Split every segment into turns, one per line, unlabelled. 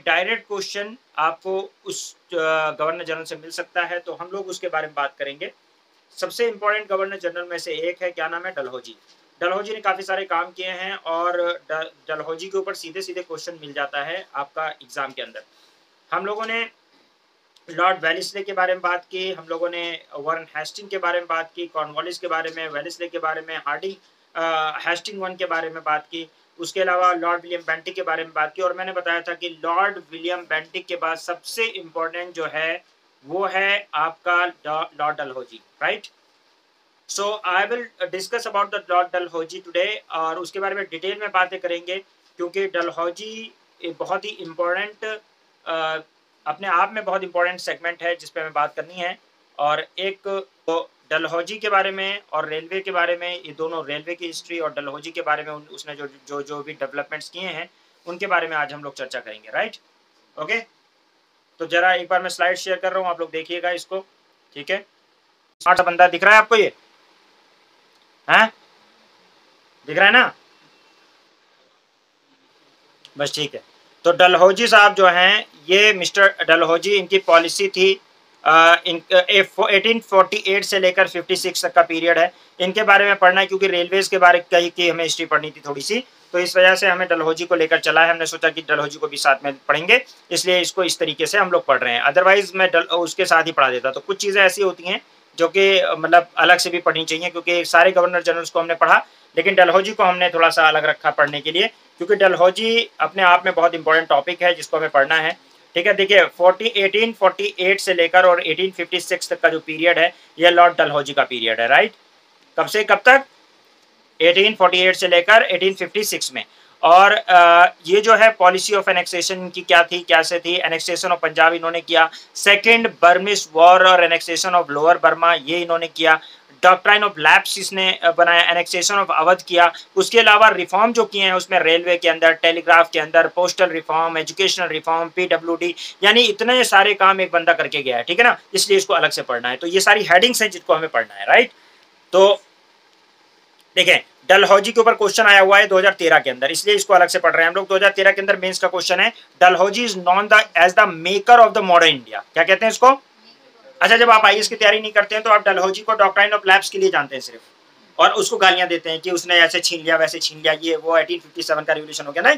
Direct question आपको उस governor general से मिल सकता है, तो हम लोग उसके बारे में बात करेंगे। सबसे इम्पोर्टेंट गवर्नर जनरल में से एक है, क्या नाम है, डलहौजी। डलहौजी ने काफ़ी सारे काम किए हैं और डलहौजी के ऊपर सीधे-सीधे क्वेश्चन मिल जाता है आपका एग्ज़ाम के अंदर। हम लोगों ने लॉर्ड वेलेस्ली के बारे में बात की, हम लोगों ने वारन हेस्टिंग के बारे में बात की, कॉर्नवालिस के बारे में, वेलेस्ली के बारे में, हेस्टिंग वन के बारे में बात की। उसके अलावा लॉर्ड विलियम बेंटिक के बारे में बात की, और मैंने बताया था कि लॉर्ड विलियम बेंटिक के बाद सबसे इम्पोर्टेंट जो है वो है आपका Lord Dalhousie, right. So I will discuss about the Lord Dalhousie today, और उसके बारे में डिटेल में बातें करेंगे, क्योंकि डलहौजी एक बहुत ही इम्पोर्टेंट, अपने आप में बहुत इंपॉर्टेंट सेगमेंट है जिस पे हमें बात करनी है। और एक तो डलहौजी के बारे में और रेलवे के बारे में, ये दोनों, रेलवे की हिस्ट्री और डलहौजी के बारे में उसने जो जो जो भी डेवलपमेंट्स किए हैं उनके बारे में आज हम लोग चर्चा करेंगे, राइट। ओके, तो जरा एक बार मैं स्लाइड शेयर कर रहा हूँ, आप लोग देखिएगा इसको, ठीक है। स्मार्ट बंदा दिख रहा है आपको, ये है, दिख रहा है ना, बस ठीक है। तो डलहौजी साहब जो हैं, ये मिस्टर डलहौजी, इनकी पॉलिसी थी 1848 से लेकर 56 तक का पीरियड है। इनके बारे में पढ़ना है क्योंकि रेलवेज के बारे की हमें हिस्ट्री पढ़नी थी थोड़ी सी, तो इस वजह से हमें डलहौजी को लेकर चला है। हमने सोचा कि डलहौजी को भी साथ में पढ़ेंगे, इसलिए इसको इस तरीके से हम लोग पढ़ रहे हैं। अदरवाइज मैं उसके साथ ही पढ़ा देता। तो कुछ चीज़ें ऐसी होती हैं जो कि मतलब अलग से भी पढ़नी चाहिए, क्योंकि सारे गवर्नर जनरल्स को हमने पढ़ा, लेकिन डलहौजी को हमने थोड़ा सा अलग रखा पढ़ने के लिए, क्योंकि डलहौजी अपने आप में बहुत इंपॉर्टेंट टॉपिक है जिसको हमें पढ़ना है, ठीक है। देखिए 1848 से लेकर और 1856 तक का जो पीरियड है, यह लॉर्ड डलहौजी का पीरियड है, राइट। कब से कब तक? 1848 से लेकर 1856 में। और ये जो है पॉलिसी ऑफ एनेक्सेशन की क्या थी, कैसे थी, एनेक्सेशन ऑफ पंजाब इन्होंने किया, सेकेंड बर्मिश वॉर और एनेक्सेशन ऑफ लोअर बर्मा ये इन्होंने किया, डॉक्ट्राइन ऑफ लैप्स इसने बनाया, एनेक्सेशन ऑफ अवध किया। उसके अलावा रिफॉर्म जो किए हैं उसमें रेलवे के अंदर, टेलीग्राफ के अंदर, postal reform, educational reform, PWD, यानी इतने सारे काम एक बंदा करके गया है, ठीक है ना, इसलिए इसको अलग से पढ़ना है। तो ये सारी हेडिंग्स हैं जिनको हमें पढ़ना है, राइट। तो देखें, डलहौजी के ऊपर क्वेश्चन आया हुआ है 2013 के अंदर, इसलिए इसको अलग से पढ़ रहे हैं हम लोग। 2013 के अंदर मेंस का क्वेश्चन है, Dalhousie is known as the maker of the modern India. क्या कहते हैं इसको? अच्छा, जब आप आईएएस की तैयारी नहीं करते हैं तो आप डलहौजी को डॉक्ट्राइन ऑफ लैप्स के लिए जानते हैं सिर्फ, और उसको गालियां देते हैं कि उसने ऐसे छीन लिया, वैसे छीन लिया, ये वो 1857 का रिवोल्यूशन हो गया ना।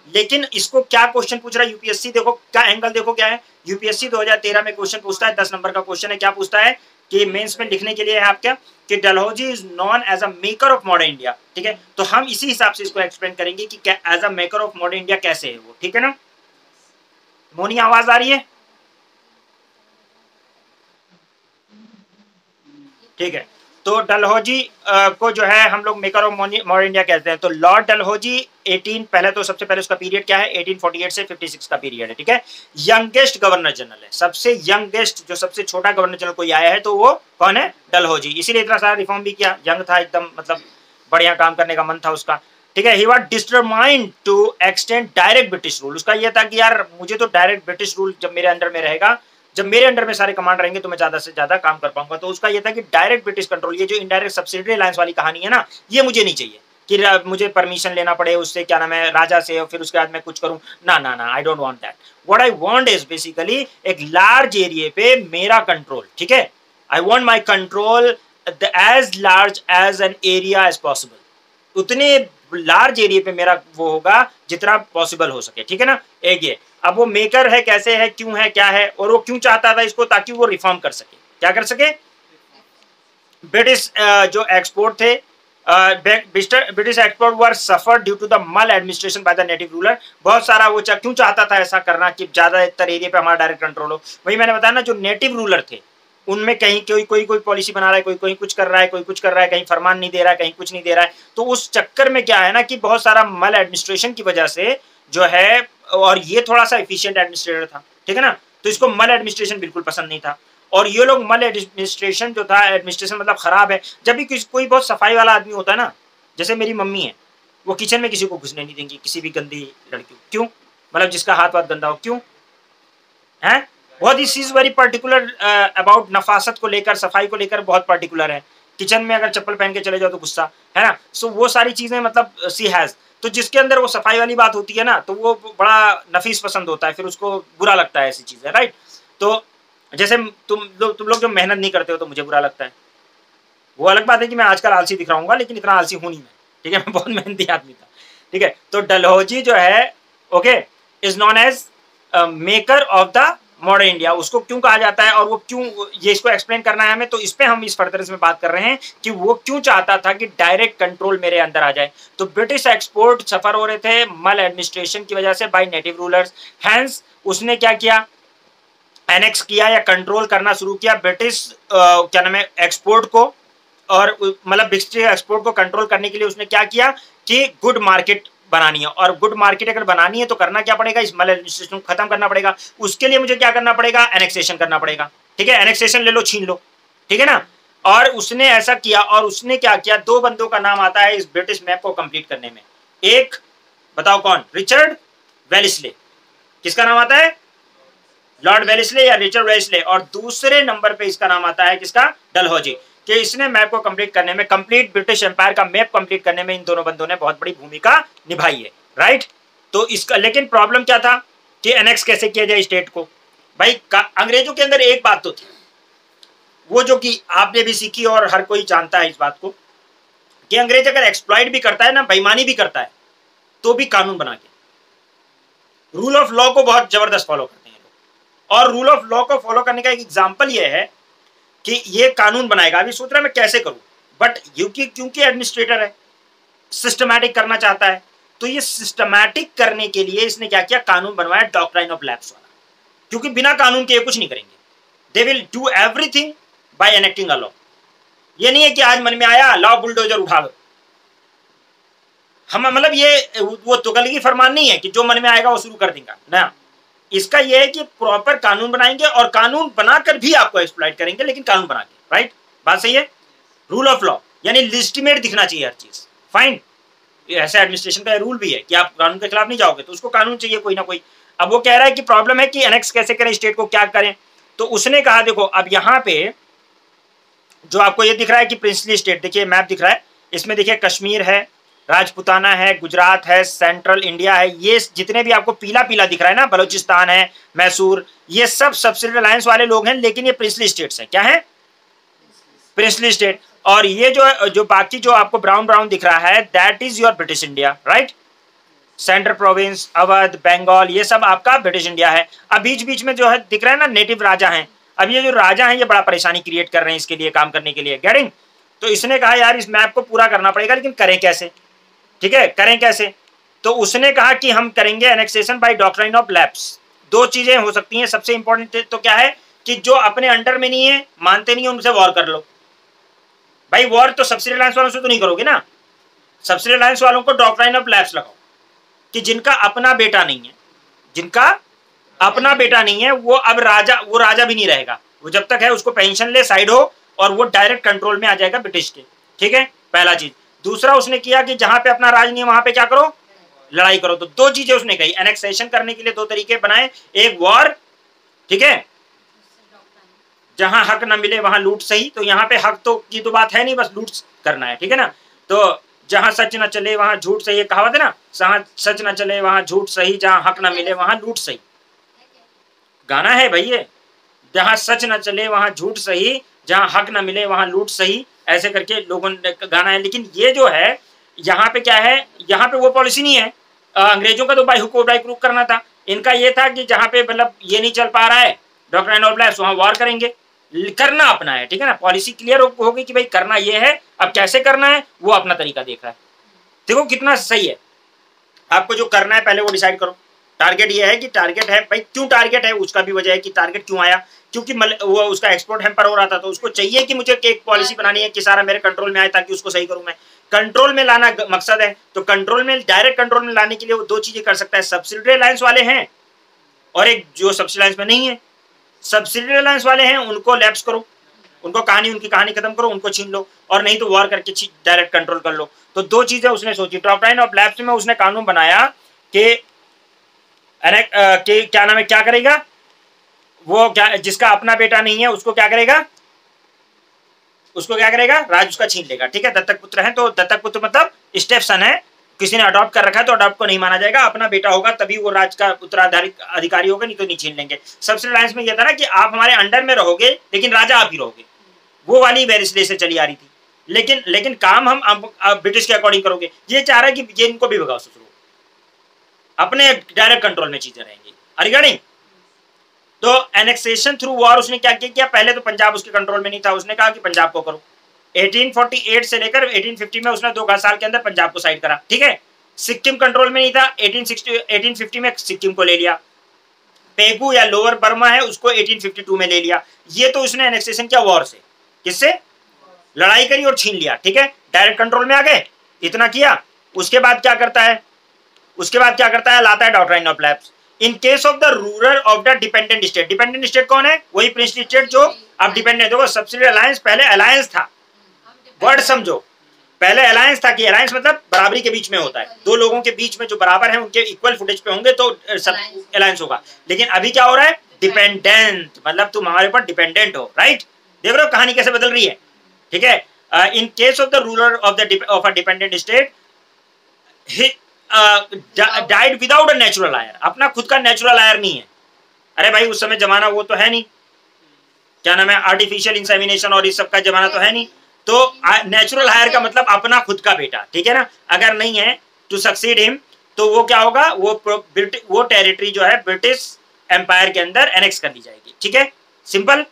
लेकिन इसको क्या क्वेश्चन पूछ रहा है यूपीएससी, देखो क्या एंगल, देखो क्या है। यूपीएससी 2013 में क्वेश्चन पूछता है, 10 नंबर का क्वेश्चन है। क्या पूछता है कि मेंस में लिखने के लिए है आपका कि Dalhousie is known as a maker of modern India, ठीक है। तो हम इसी हिसाब से इसको एक्सप्लेन करेंगे कि क्या as a maker of modern India कैसे है वो, ठीक है ना। मोनी आवाज आ रही है? ठीक है। तो डलहौजी को जो है हम लोग मेकर ऑफ मॉडर्न इंडिया कहते हैं। तो लॉर्ड डलहौजी 18, पहले तो सबसे पहले उसका पीरियड क्या है, 1848 से 56 का पीरियड है, ठीक है। यंगेस्ट गवर्नर जनरल है, सबसे यंगेस्ट, जो सबसे छोटा गवर्नर जनरल कोई आया है तो वो कौन है? डलहौजी। इसीलिए इतना सारा रिफॉर्म भी किया, यंग था एकदम, मतलब बढ़िया काम करने का मन था उसका, ठीक है। He was determined to extend direct British rule. उसका यह था कि यार मुझे तो डायरेक्ट ब्रिटिश रूल जब मेरे अंडर में रहेगा, जब मेरे अंडर में सारे कमांड रहेंगे तो मैं ज्यादा से ज्यादा काम कर पाऊंगा। तो उसका यह था कि डायरेक्ट ब्रिटिश कंट्रोल, ये जो इनडायरेक्ट सब्सिडरी अलायंस वाली कहानी है ना, ये मुझे नहीं चाहिए कि मुझे परमिशन लेना पड़े उससे, क्या नाम है, राजा से, और फिर उसके बाद मैं कुछ करूं। ना ना ना, I don't want that. What I want is basically एक लार्ज एरिया पे मेरा कंट्रोल, ठीक है। I want my control as large as an area as possible, उतने लार्ज एरिया पे मेरा वो होगा जितना पॉसिबल हो सके, ठीक है ना। एक ये, अब वो मेकर है, कैसे है, क्यों है, क्या है, और वो क्यों चाहता था इसको, ताकि वो रिफॉर्म कर सके, क्या कर सके। ब्रिटिश जो एक्सपोर्ट थे, British export were suffer due to the maladministration by the native ruler. बहुत सारा वो क्यों चाहता था ऐसा करना कि ज्यादातर एरिया पे हमारा डायरेक्ट कंट्रोल हो। वही मैंने बताया ना, जो नेटिव रूलर थे उनमें कहीं कोई पॉलिसी बना रहा है, कोई कुछ कर रहा है, कोई कुछ कर रहा है, कहीं फरमान नहीं दे रहा है, कहीं कुछ नहीं दे रहा है। तो उस चक्कर में क्या है ना कि बहुत सारा मल एडमिनिस्ट्रेशन की वजह से जो है, और ये थोड़ा सा एफिशिएंट एडमिनिस्ट्रेटर था, ठीक है ना, तो इसको मल एडमिनिस्ट्रेशन बिल्कुल पसंद नहीं था। और ये लोग मल एडमिनिस्ट्रेशन जो था, एडमिनिस्ट्रेशन मतलब खराब है। जब भी कोई बहुत सफाई वाला आदमी होता है ना, जैसे मेरी मम्मी है, वो किचन में किसी को घुसने नहीं देंगी, किसी भी गंदी लड़की को। क्यों? मतलब जिसका हाथ वाथ गंदा हो, क्यों है? बहुत ही चीज वेरी पर्टिकुलर अबाउट नफासत को लेकर, सफाई को लेकर बहुत पर्टिकुलर है। किचन में अगर चप्पल पहन के चले जाओ तो गुस्सा, है ना। सो वो सारी चीजें मतलब सी हैज, तो जिसके अंदर वो सफाई वाली बात होती है ना, तो वो बड़ा नफीस पसंद होता है, फिर उसको बुरा लगता है ऐसी चीजें, राइट। तो जैसे तुम लोग जो मेहनत नहीं करते हो तो मुझे बुरा लगता है। वो अलग बात है कि मैं आजकल आलसी दिख रहा हूँ, लेकिन इतना आलसी हूं नहीं मैं, ठीक है। मैं बहुत मेहनती आदमी था, ठीक है। तो डलहौजी जो है, okay, is known as maker of the modern India. उसको क्यों कहा जाता है और वो क्यों, ये इसको एक्सप्लेन करना है हमें, तो इस पे हम इस फर्दर में बात कर रहे हैं कि वो क्यों चाहता था कि डायरेक्ट कंट्रोल मेरे अंदर आ जाए। तो ब्रिटिश एक्सपोर्ट सफर हो रहे थे मल एडमिनिस्ट्रेशन की वजह से बाय नेटिव रूलर्स, हैंस उसने क्या किया, एनेक्स किया या कंट्रोल करना शुरू किया ब्रिटिश क्या नाम है एक्सपोर्ट को, और मतलब ब्रिटिश एक्सपोर्ट को कंट्रोल करने के लिए उसने क्या किया कि गुड मार्केट बनानी है, और गुड मार्केट अगर बनानी है तो करना क्या पड़ेगा, इस मल एडमिनिस्ट्रेशन को खत्म करना पड़ेगा। उसके लिए मुझे क्या करना पड़ेगा, एनेक्सेशन करना पड़ेगा, ठीक है। एनेक्सेशन ले लो, छीन लो, ठीक है ना। और उसने ऐसा किया, और उसने क्या किया, दो बंदों का नाम आता है इस ब्रिटिश मैप को कंप्लीट करने में। एक बताओ कौन, रिचर्ड वेलिस्ले, किसका नाम आता है, लॉर्ड वेलिस्ले या रिचर्ड वेलिस्ले। और दूसरे नंबर पे इसका नाम आता है किसका, डलहौजी, कि इसने मैप को कंप्लीट करने में, कंप्लीट ब्रिटिश एम्पायर का मैप कंप्लीट करने में इन दोनों बंदों ने बहुत बड़ी भूमिका निभाई है, राइट। तो इसका लेकिन प्रॉब्लम क्या था कि एनेक्स कैसे किया जाए स्टेट को। भाई अंग्रेजों के अंदर एक बात तो थी, वो जो कि आपने भी सीखी और हर कोई जानता है इस बात को, कि अंग्रेज अगर एक्सप्लॉइट भी करता है ना, बेईमानी भी करता है, तो भी कानून बना के रूल ऑफ लॉ को बहुत जबरदस्त फॉलो करते हैं लोग। और रूल ऑफ लॉ को फॉलो करने का एक एग्जाम्पल ये है कि ये कानून बनाएगा, अभी सोच रहा है मैं कैसे करूं, बट क्योंकि एडमिनिस्ट्रेटर है, सिस्टमैटिक करना चाहता है, तो ये सिस्टमैटिक करने के लिए इसने क्या किया, कानून बनवाया डॉक्ट्राइन ऑफ लैप्स वाला। क्योंकि बिना कानून के ये कुछ नहीं करेंगे, they will do everything by enacting a law. ये नहीं है कि आज मन में आया लॉ बुलडोजर उठा दो, हम मतलब ये वो तुगलकी फरमान नहीं है कि जो मन में आएगा वो शुरू कर देगा ना। इसका ये है कि प्रॉपर कानून बनाएंगे, और कानून बनाकर भी आपको एक्सप्लॉइट करेंगे, लेकिन कानून बना के, राइट, बात सही है। रूल ऑफ लॉ यानी लिस्टिमेट दिखना चाहिए हर चीज, फाइन। ऐसा एडमिनिस्ट्रेशन का रूल भी है कि आप कानून के खिलाफ नहीं जाओगे, तो उसको कानून चाहिए कोई ना कोई। अब वो कह रहा है कि प्रॉब्लम है कि एनेक्स कैसे करें स्टेट को, क्या करें। तो उसने कहा देखो, अब यहाँ पे जो आपको ये दिख रहा है कि प्रिंसली स्टेट, देखिए मैप दिख रहा है, इसमें देखिए कश्मीर है, राजपुताना है, गुजरात है, सेंट्रल इंडिया है, ये जितने भी आपको पीला पीला दिख रहा है ना, बलूचिस्तान है, मैसूर, ये सब सब्सिडी अलायंस वाले लोग हैं, लेकिन ये प्रिंसली स्टेट्स है, क्या है, प्रिंसली स्टेट। और ये जो बाकी जो आपको ब्राउन ब्राउन दिख रहा है, that is your British India, right. Central province, Awadh, Bengal, ये सब आपका ब्रिटिश इंडिया है। अब बीच बीच में जो है दिख रहा है ना, नेटिव राजा हैं। अब ये जो राजा हैं ये बड़ा परेशानी क्रिएट कर रहे हैं इसके लिए, काम करने के लिए, गेटिंग। तो इसने कहा यार इस मैप को पूरा करना पड़ेगा, लेकिन करें कैसे, ठीक है, करें कैसे। तो उसने कहा कि हम करेंगे annexation by doctrine of lapse. दो चीजें हो सकती हैं, सबसे इंपॉर्टेंट तो क्या है कि जो अपने अंडर में नहीं है, मानते नहीं है, उनसे वॉर कर लो। भाई वॉर तो सब्सिडी अलायंस वालों से तो नहीं करोगे ना, सब्सिडी अलायंस वालों को डॉक्ट्राइन ऑफ लैप्स लगाओ कि जिनका अपना बेटा नहीं है, जिनका अपना बेटा नहीं है, वो अब राजा, वो राजा भी नहीं रहेगा, वो जब तक है उसको पेंशन ले, साइड हो, और वो डायरेक्ट कंट्रोल में आ जाएगा ब्रिटिश के, ठीक है, पहला चीज। दूसरा उसने किया कि जहां पे अपना राज नहीं है वहां पे क्या करो, लड़ाई करो। तो दो चीजें उसने कही, एनेक्सेशन करने के लिए दो तरीके बनाए, एक वॉर, ठीक है, जहां हक न मिले वहां लूट सही। तो यहाँ पे हक तो की तो बात है नहीं, बस लूट करना है, ठीक है ना। तो जहां सच न चले वहां झूठ सही, कहावत है ना, जहां सच न चले वहां झूठ सही, जहां हक न मिले वहां लूट सही, गाना है भाई ये। जहां सच न चले वहां झूठ सही, जहां हक न मिले वहां लूट सही, ऐसे करके लोगों ने गाना है। लेकिन ये जो है यहाँ पे क्या है, यहाँ पे वो पॉलिसी नहीं है। अंग्रेजों का तो बाई हुक बाई क्रूक करना था, इनका ये था कि जहां पे मतलब ये नहीं चल पा रहा है डॉक्ट्राइन ऑफ लैप्स, वहां वॉर करेंगे, करना अपना है, ठीक है ना। पॉलिसी क्लियर होगी कि भाई करना ये है, अब कैसे करना है वो अपना तरीका देख रहा है। देखो कितना सही है, आपको जो करना है पहले वो डिसाइड करो। टारगेट ये है कि टारगेट है भाई, क्यों टारगेट है उसका भी वजह है कि टारगेट क्यों आया, क्योंकि वो उसका एक्सपोर्ट हैम्पर हो रहा था, तो उसको चाहिए कि मुझे एक पॉलिसी बनानी है कि सारा मेरे कंट्रोल में आए ताकि उसको सही करूं मैं। कंट्रोल में लाना मकसद है, तो कंट्रोल में, डायरेक्ट कंट्रोल में लाने के लिए वो दो चीजें कर सकता है, सब्सिडी अलायंस वाले हैं और एक जो सब्सिडी अलायंस में नहीं है। सब्सिडी अलायंस वाले हैं उनको लैप्स करो, उनको उनकी कहानी खत्म करो, उनको छीन लो, और नहीं तो वॉर करके डायरेक्ट कंट्रोल कर लो। तो दो चीजें उसने सोची। डॉक्ट्राइन ऑफ लैप्स में उसने कानून बनाया कि क्या नाम है, क्या करेगा वो, क्या जिसका अपना बेटा नहीं है उसको क्या करेगा, उसको क्या करेगा, राज उसका छीन लेगा। ठीक है, दत्तक पुत्र है तो दत्तक पुत्र मतलब स्टेप सन है, किसी ने अडॉप्ट कर रखा है तो अडॉप्ट को नहीं माना जाएगा, अपना बेटा होगा तभी वो राज का उत्तराधिकारी अधिकारी होगा, नहीं तो नहीं छीन लेंगे। सबसे अलायंस में यह था ना कि आप हमारे अंडर में रहोगे लेकिन राजा आप ही रहोगे, वो वाली वेरिसले से चली आ रही थी। लेकिन काम हम ब्रिटिश के अकॉर्डिंग करोगे। ये चाह रहा है कि ये इनको भी भगाओ ससुरो, अपने डायरेक्ट कंट्रोल में चीजें रहेंगी। रिगार्डिंग तो एनेक्सेशन थ्रू वॉर उसने क्या किया, पहले तो पंजाब उसके कंट्रोल में नहीं था, उसने कहा कि पंजाब को करो। 1848 से लेकर 1850 में उसने 2 साल के अंदर पंजाब को साइड करा। ठीक है, सिक्किम कंट्रोल में नहीं था, 1850 में सिक्किम को ले लिया। पेगू या लोअर बर्मा है उसको 1852 में ले लिया। ये तो उसने एनेक्सेशन किया वॉर से, किससे, लड़ाई करी और छीन लिया। ठीक है, डायरेक्ट कंट्रोल में आ गए, इतना किया। उसके बाद क्या करता है, लाता है doctrine of lapse in case of the ruler of the dependent state. Dependent state कौन है, वही प्रिंसली स्टेट जो अब डिपेंडेंट। देखो सब्सिडियरी अलायंस, पहले अलायंस था, वर्ड समझो, पहले अलायंस था कि अलायंस मतलब बराबरी के बीच में होता है, दो लोगों के बीच में जो बराबर है उनके इक्वल फुटेज पे होंगे तो अलायंस होगा। लेकिन अभी क्या हो रहा है, डिपेंडेंट, मतलब तुम हमारे ऊपर डिपेंडेंट हो। राइट, देख रहे हो कहानी कैसे बदल रही है। ठीक है, in case of the ruler of a dependent state died without a natural heir, अपना खुद का नेचुरल आयर नहीं है। अरे भाई उस समय जमाना वो तो है नहीं, क्या नाम है, आर्टिफिशियल इंसेमिनेशन और इस सब का जमाना तो है नहीं। तो नेचुरल हायर का मतलब अपना खुद का बेटा। ठीक है ना, अगर नहीं है टू सक्सीड हिम तो वो क्या होगा, वो टेरिटरी जो है ब्रिटिश एम्पायर के अंदर एनेक्स कर दी जाएगी। ठीक है, सिंपल।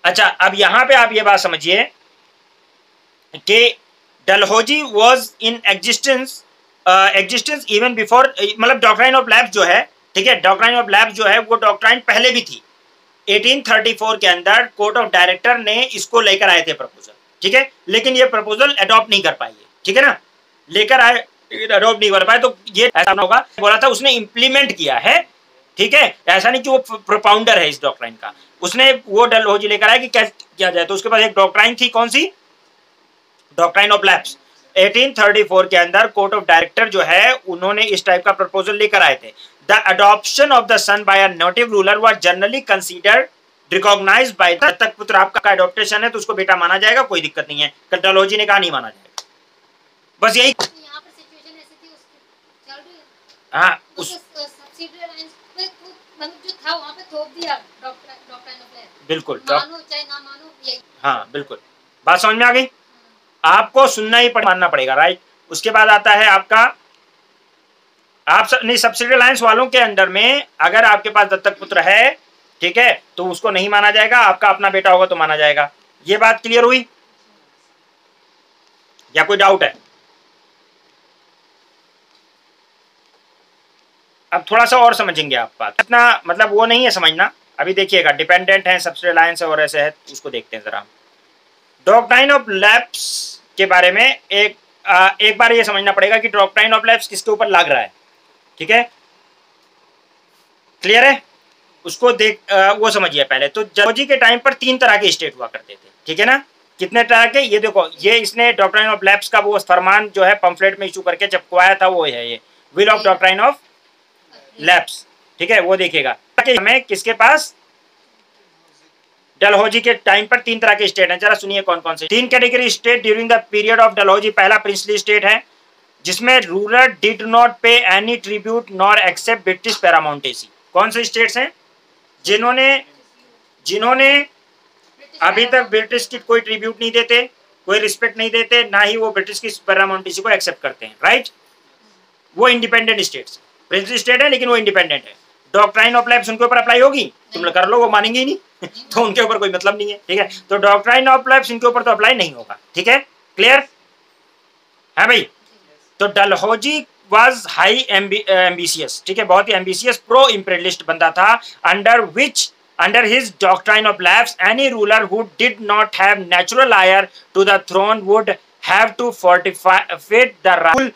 अच्छा, अब यहां पे आप ये बात समझिए कि Dalhousie was in existence even before, मतलब डॉक्ट्राइन ऑफ लैप्स जो है, ठीक है, डॉक्ट्राइन ऑफ लैप्स जो है वो डॉक्ट्राइन पहले भी थी। 1834 के अंदर कोर्ट ऑफ डायरेक्टर ने इसको लेकर आए थे प्रपोजल। ठीक है, लेकिन ये प्रपोजल अडॉप्ट नहीं कर पाई है। ठीक है ना, लेकर आए, अडॉप्ट नहीं कर पाए, तो ये ऐसा होगा, बोला था उसने इंप्लीमेंट किया है। ठीक है, ऐसा नहीं कि वो प्रोपाउंडर है इस डॉक्ट्राइन का, उसने वो डलहौजी लेकर आया कि क्या किया जाए। तो उसके पास एक डॉक्ट्राइन थी, कौन सी, डॉक्ट्राइन ऑफ लैप्स। 1834 के अंदर कोर्ट ऑफ डायरेक्टर जो है उन्होंने इस टाइप का प्रपोजल लेकर आए थे। The adoption of the son by a native ruler was generally considered recognized by the dattak putra. आपका अडॉप्टेशन है तो उसको बेटा माना जाएगा, कोई दिक्कत नहीं है। डलहौजी ने कहा नहीं माना जाएगा, बस यही।
यहाँ पर सिचुएशन ऐसी थी उसकी चल रही है।
हाँ,
उस सब्सिडियरी अलायंस पे मतलब जो था वहाँ पे थोप दिया डॉक्ट्राइन ऑफ लैप्स।
बिल्कुल,
मानो चाहे ना मानो यही।
हाँ बिल्कुल, बात समझ में आ गई। आपको सुनना ही मानना पड़ेगा। राइट, उसके बाद आता है आपका, आप नहीं, सब्सिडियरी अलायंस वालों के अंडर में अगर आपके पास दत्तक पुत्र है, ठीक है, तो उसको नहीं माना जाएगा, आपका अपना बेटा होगा तो माना जाएगा। ये बात क्लियर हुई या कोई डाउट है? अब थोड़ा सा और समझेंगे आप बात, इतना मतलब वो नहीं है समझना। अभी देखिएगा, डिपेंडेंट है, सब्सिडियरी अलायंस और ऐसे है, उसको देखते हैं जरा। डॉक्ट्राइन ऑफ लैप्स के बारे में एक बार ये समझना पड़ेगा कि डॉक्ट्राइन ऑफ लैप्स किसके ऊपर लग रहा है। ठीक है, क्लियर है, उसको वो समझिए पहले। तो डलहौजी के टाइम पर 3 तरह के स्टेट हुआ करते थे। ठीक है ना, कितने तरह के, ये देखो, ये इसने डॉक्ट्राइन ऑफ लैप्स का वो फरमान जो है पंफलेट में इशू करके चिपकवाया था, वो है ये will of doctrine of lapse. ठीक है, वो देखिएगा हमें किसके पास, डलहौजी के टाइम पर 3 तरह के स्टेट हैं। जरा सुनिए कौन कौन से 3 category state during the period of Dalhousie. पहला प्रिंसली स्टेट है जिसमें ruler did not pay any tribute nor accept British paramountcy. कौन से स्टेट्स हैं, जिन्होंने अभी तक ब्रिटिश की कोई ट्रिब्यूट नहीं देते, कोई रिस्पेक्ट नहीं देते, ना ही वो ब्रिटिश की पैरामाउंटेसी को एक्सेप्ट करते हैं। राइट, वो इंडिपेंडेंट स्टेट्स, प्रिंसली स्टेट है लेकिन वो इंडिपेंडेंट है। डॉक्ट्राइन ऑफ लैप्स उनके ऊपर अप्लाई होगी, तुम कर लो, वो मानेंगे ही नहीं तो उनके ऊपर कोई मतलब नहीं है। ठीक है, तो डॉक्ट्राइन ऑफ लैप्स इनके ऊपर तो अप्लाई नहीं होगा। ठीक है, क्लियर है भाई। तो डलहौजी वाज हाई एम्बिशियस, ठीक है, बहुत ही एम्बिशियस प्रो इंपीरियलिस्ट बंदा था, under his doctrine of lapse any ruler who did not have natural heir to the throne would have to forfeit the rule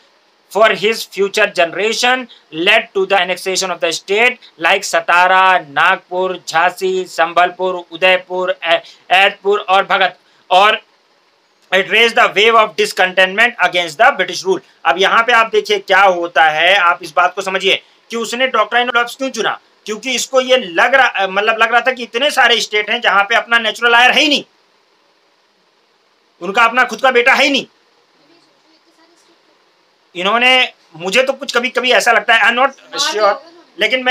for his future generation, led to the annexation of the state like Satara, Nagpur, Jhansi, Sambalpur, Udaipur, Aidpur और भगत, और it raised the wave of discontentment against the British rule। अब यहाँ पे आप देखिए क्या होता है, आप इस बात को समझिए कि उसने डॉक्ट्राइन ऑफ लैप्स क्यों चुना, क्योंकि इसको ये लग रहा था कि इतने सारे स्टेट हैं जहां पे अपना नेचुरल आयर है ही नहीं, उनका अपना खुद का बेटा है ही नहीं। इन्होंने, मुझे तो कुछ कभी कभी ऐसा लगता है, आई एम नॉट श्योर, लेकिन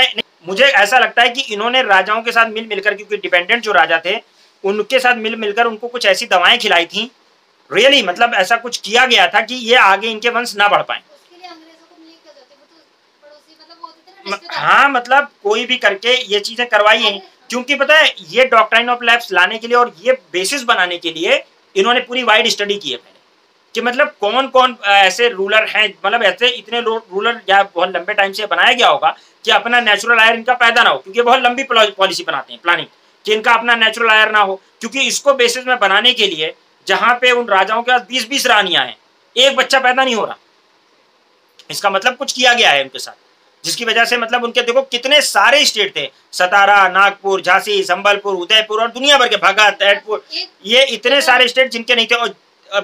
मुझे ऐसा लगता है कि इन्होंने राजाओं के साथ मिल मिलकर, क्योंकि डिपेंडेंट जो राजा थे उनके साथ मिल मिलकर उनको कुछ ऐसी दवाएं खिलाई थी, रियली मतलब ऐसा कुछ किया गया था कि ये आगे इनके वंश ना बढ़ पाए। हाँ, मतलब कोई भी करके ये चीजें करवाई हैं, क्योंकि पता है ये डॉक्ट्राइन ऑफ लैप्स लाने के लिए और ये बेसिस बनाने के लिए इन्होंने पूरी वाइड स्टडी की है पहले, कि मतलब कौन कौन ऐसे रूलर हैं, मतलब ऐसे इतने रूलर या बहुत लंबे टाइम से बनाया गया होगा कि अपना नेचुरल आयर इनका पैदा ना हो, क्योंकि बहुत लंबी पॉलिसी बनाते हैं, प्लानिंग, कि इनका अपना नेचुरल आयर ना हो, क्योंकि इसको बेसिस में बनाने के लिए जहां पे उन राजाओं के पास 20-20 रानियां हैं, एक बच्चा पैदा नहीं हो रहा, इसका मतलब कुछ किया गया है उनके साथ, जिसकी वजह से मतलब उनके देखो कितने सारे स्टेट थे, सतारा, नागपुर, झांसी, संबलपुर, उदयपुर और दुनिया भर के भगत, एडपुर, ये इतने सारे स्टेट जिनके नहीं थे, और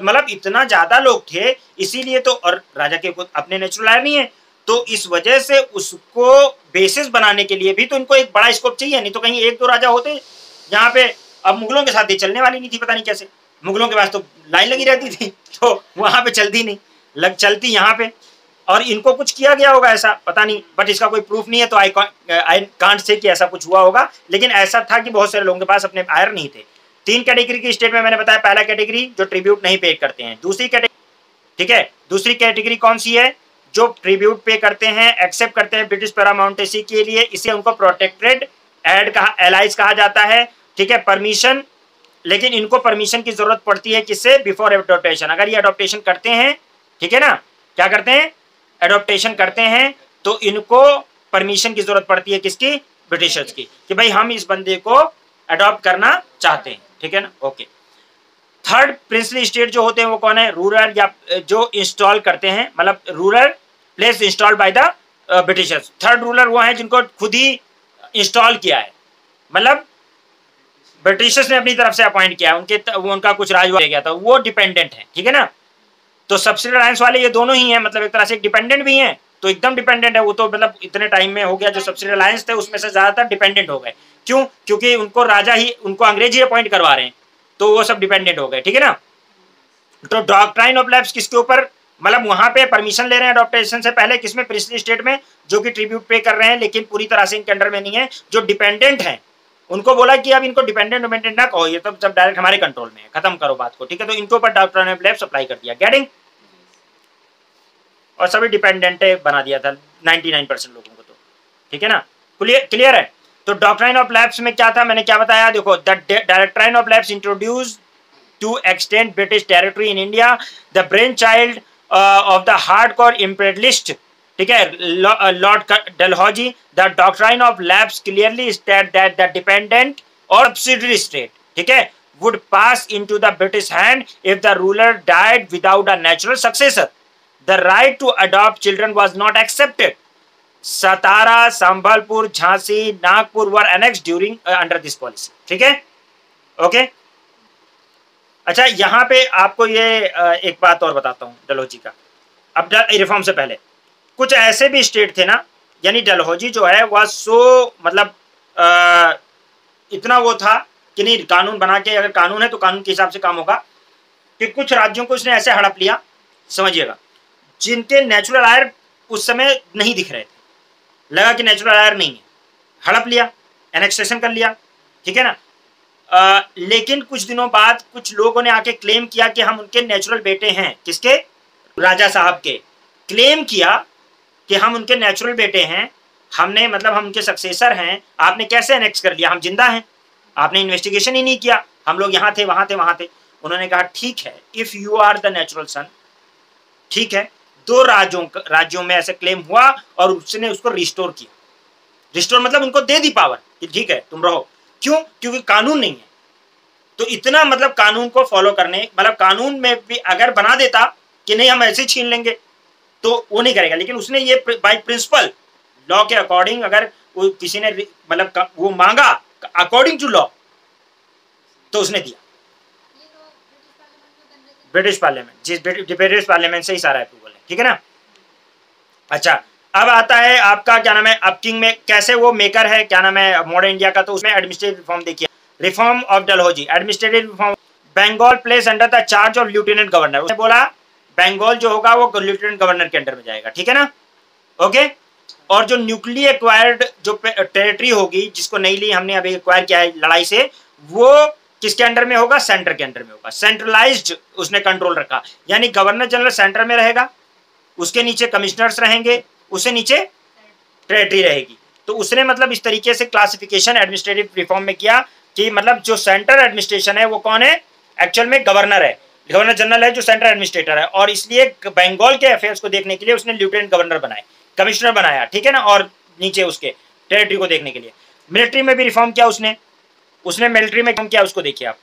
मतलब इतना ज्यादा लोग थे, इसीलिए तो, और राजा के अपने नेचुरल आयर नहीं है, तो इस वजह से उसको बेसिस बनाने के लिए भी तो इनको एक बड़ा स्कोप चाहिए, नहीं तो कहीं एक दो राजा होते यहाँ पे। अब मुगलों के साथ ये चलने वाली नहीं थी, पता नहीं कैसे, मुगलों के पास तो लाइन लगी रहती थी, तो वहां पे चलती नहीं, चलती यहाँ पे, और इनको कुछ किया गया होगा ऐसा, पता नहीं, बट इसका कोई प्रूफ नहीं है, तो आई कांट से कि ऐसा कुछ हुआ होगा, लेकिन ऐसा था कि बहुत सारे लोगों के पास अपने आयर नहीं थे। 3 कैटेगरी की स्टेट में मैंने बताया, पहला कैटेगरी जो ट्रिब्यूट नहीं पे करते हैं, दूसरी कैटेगरी, ठीक है, दूसरी कैटेगरी कौन सी है, जो ट्रिब्यूट पे करते हैं, एक्सेप्ट करते हैं ब्रिटिश पैरामाउंटेसी के लिए, इसे उनको प्रोटेक्टेड एलाइज कहा जाता है, ठीक है, परमिशन, लेकिन इनको परमिशन की जरूरत पड़ती है किससे, बिफोर एडॉप्टेशन, अगर ये एडॉप्टेशन करते हैं, ठीक है ना, क्या करते हैं, एडॉप्टेशन करते हैं, तो इनको परमिशन की जरूरत पड़ती है किसकी, ब्रिटिशर्स की, कि भाई हम इस बंदे को अडॉप्ट करना चाहते हैं, ठीक है ना, ओके। थर्ड प्रिंसली स्टेट जो होते हैं वो कौन है, रूरल, या जो इंस्टॉल करते हैं, मतलब rural place installed by the Britishers. Third ruler वो है जिनको खुद ही इंस्टॉल किया है, मतलब ब्रिटिशर्स ने अपनी तरफ से अपॉइंट किया है, उनका कुछ राज हो गया था, वो डिपेंडेंट है, ठीक है ना। तो सब्सिडी अलायंस वाले ये दोनों ही हैं, मतलब एक तरह से डिपेंडेंट भी हैं, तो एकदम डिपेंडेंट है वो, तो मतलब इतने टाइम में हो गया, जो सब्सिडी अलायंस थे उसमें से ज्यादातर डिपेंडेंट हो गए, क्यों, क्योंकि उनको राजा ही, उनको अंग्रेज ही अपॉइंट करवा रहे हैं, तो वो सब डिपेंडेंट हो गए, ठीक है ना। तो डॉक्ट्राइन ऑफ लैप्स किसके ऊपर, मतलब वहां पे परमिशन ले रहे हैं अडॉप्टेशन से पहले, किसमें, प्रिंसली स्टेट में, जो कि ट्रिब्यूट पे कर रहे हैं, लेकिन पूरी तरह से इनके अंडर में नहीं है, जो डिपेंडेंट है, उनको बोला कि अब इनको डिपेंडेंट ना कहो, ये तो सब डायरेक्ट हमारे कंट्रोल में है, खत्म करो बात को, ठीक है, तो इनके ऊपर डॉक्ट्राइन ऑफ लैप्स अप्लाई कर दिया, गेटिंग, और सभी डिपेंडेंट बना दिया था 99% लोगों को, तो ठीक है ना, क्लियर है। तो डॉक्ट्राइन ऑफ लैप्स में क्या था, मैंने क्या बताया, देखो, the doctrine of lapse introduce to extend British territory in India, the brain child of the hardcore imperialist, ठीक है, lord Dalhousie, the doctrine of lapse clearly state that the dependent और सब्सिडियरी स्टेट, ठीक है, would pass into the British hand if the ruler died without a natural successor. The right to adopt children was not accepted. Satara, Sambalpur, Jhansi, Nagpur were annexed during under this policy. ठीक है, okay. अच्छा, यहाँ पे आपको ये एक बात और बताता हूँ डलहौजी का। अब रिफॉर्म से पहले कुछ ऐसे भी स्टेट थे ना, यानी डलहौजी जो है वह मतलब इतना वो था कि नहीं, कानून बना के, अगर कानून है तो कानून के हिसाब से काम होगा, कि कुछ राज्यों को उसने ऐसे हड़प लिया, समझिएगा, जिनके नेचुरल आयर उस समय नहीं दिख रहे थे, लगा कि नेचुरल आयर नहीं है, हड़प लिया, एनेक्सेशन कर लिया, ठीक है ना। लेकिन कुछ दिनों बाद कुछ लोगों ने आके क्लेम किया कि हम उनके नेचुरल बेटे हैं, किसके, राजा साहब के, क्लेम किया कि हम उनके नेचुरल बेटे हैं, हमने, मतलब हम उनके सक्सेसर हैं, आपने कैसे एनेक्स कर लिया, हम जिंदा हैं, आपने इन्वेस्टिगेशन ही नहीं किया, हम लोग यहाँ थे, वहां थे, वहां थे। उन्होंने कहा ठीक है, if you are the natural son, ठीक है, 2 राज्यों में ऐसे क्लेम हुआ और उसने उसको रिस्टोर किया, रिस्टोर मतलब उनको दे दी पावर कि ठीक है तुम रहो, क्यों, क्योंकि कानून नहीं है, तो इतना मतलब कानून को फॉलो करने, मतलब कानून में भी अगर बना देता कि नहीं हम ऐसे ही छीन लेंगे, तो वो नहीं करेगा, लेकिन उसने ये बाय प्रिंसिपल लॉ के अकॉर्डिंग, अगर वो किसी ने मतलब वो मांगा अकॉर्डिंग टू लॉ, तो उसने दिया। ब्रिटिश पार्लियामेंट, जिस ब्रिटिश पार्लियामेंट से ही सारा अप्रूवल है, ठीक है ना। अच्छा, अब आता है आपका क्या नाम है, अपकिंग में कैसे वो मेकर है, क्या नाम है, मॉडर्न इंडिया का, तो उसमें एडमिनिस्ट्रेटिव रिफॉर्म देखिए, reform of Dalhousie, administrative reform, Bengal place under the charge of lieutenant governor. उसने बोला बंगाल जो होगा वो लेफ्टिनेंट गवर्नर के अंडर में जाएगा, ठीक है ना, ओके। और जो न्यूक्लियर एक्वायर्ड जो टेरिटरी होगी, जिसको नई ली हमने अभी एक्वायर किया है लड़ाई से, वो किसके अंडर में होगा? सेंटर के अंडर में होगा। सेंट्रलाइज्ड उसने कंट्रोल रखा, यानी गवर्नर जनरल सेंटर में रहेगा, उसके नीचे कमिश्नर्स रहेंगे, उससे नीचे टेरिटरी रहेगी। तो उसने मतलब इस तरीके से क्लासिफिकेशन एडमिनिस्ट्रेटिव रिफॉर्म में किया कि मतलब जो सेंट्रल एडमिनिस्ट्रेशन है वो कौन है? एक्चुअल में गवर्नर है, गवर्नर जनरल है जो सेंट्रल एडमिनिस्ट्रेटर है। और इसलिए बंगाल के अफेयर्स को देखने के लिए उसने लेफ्टिनेंट गवर्नर बनाए, कमिश्नर बनाया, ठीक है ना, और नीचे उसके टेरिटरी को देखने के लिए। मिलिट्री में भी रिफॉर्म किया उसने मिलिट्री में क्या उसको देखिए आप।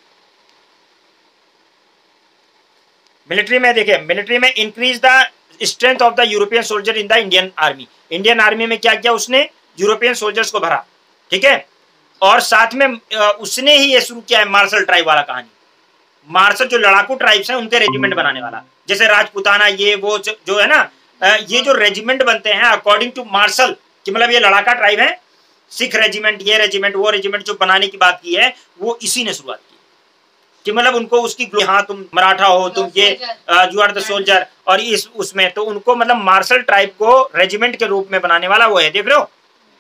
मिलिट्री में देखिए, मिलिट्री में increase the strength of the European soldier in the Indian army. Indian army में क्या किया उसने? यूरोपियन सोल्जर्स को भरा, ठीक है। और साथ में उसने ही ये शुरू किया है मार्शल ट्राइब वाला कहानी। मार्शल जो लड़ाकू ट्राइब्स हैं उनके रेजिमेंट बनाने वाला, जैसे राजपूताना, ये वो जो है ना, ये जो रेजिमेंट बनते हैं अकॉर्डिंग टू मार्शल, कि मतलब ये लड़ाका ट्राइब है, सिख रेजिमेंट, ये रेजिमेंट, वो रेजिमेंट जो बनाने की बात की है वो इसी ने शुरुआत की, कि मतलब उनको उसकी, हाँ तुम मराठा हो, तुम ये यू आर द सोल्जर, और इस उसमें तो उनको मतलब मार्शल ट्राइब को रेजिमेंट के रूप में बनाने वाला वो है, देख रहे हो।